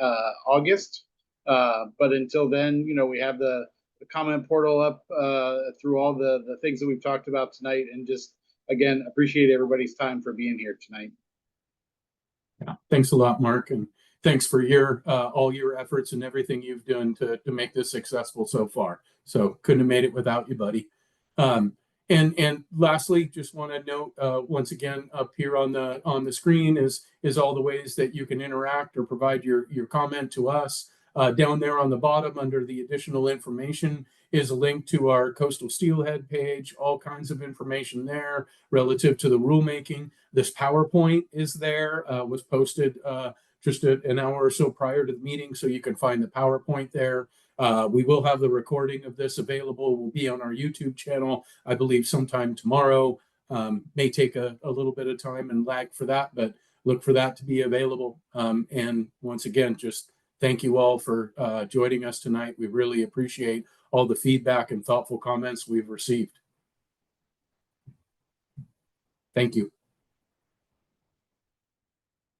August. But until then, you know, we have the comment portal up through all the things that we've talked about tonight, and just again appreciate everybody's time for being here tonight. Yeah, thanks a lot, Mark, and thanks for your all your efforts and everything you've done to make this successful so far. So couldn't have made it without you, buddy. And lastly, just want to note once again up here on the screen is all the ways that you can interact or provide your comment to us. Down there on the bottom under the additional information is a link to our Coastal Steelhead page, all kinds of information there relative to the rulemaking. This PowerPoint is there, was posted just an hour or so prior to the meeting, so you can find the PowerPoint there. We will have the recording of this available. Will be on our YouTube channel, I believe, sometime tomorrow. May take a little bit of time and lag for that, but look for that to be available. And once again, just thank you all for joining us tonight. We really appreciate all the feedback and thoughtful comments we've received. Thank you.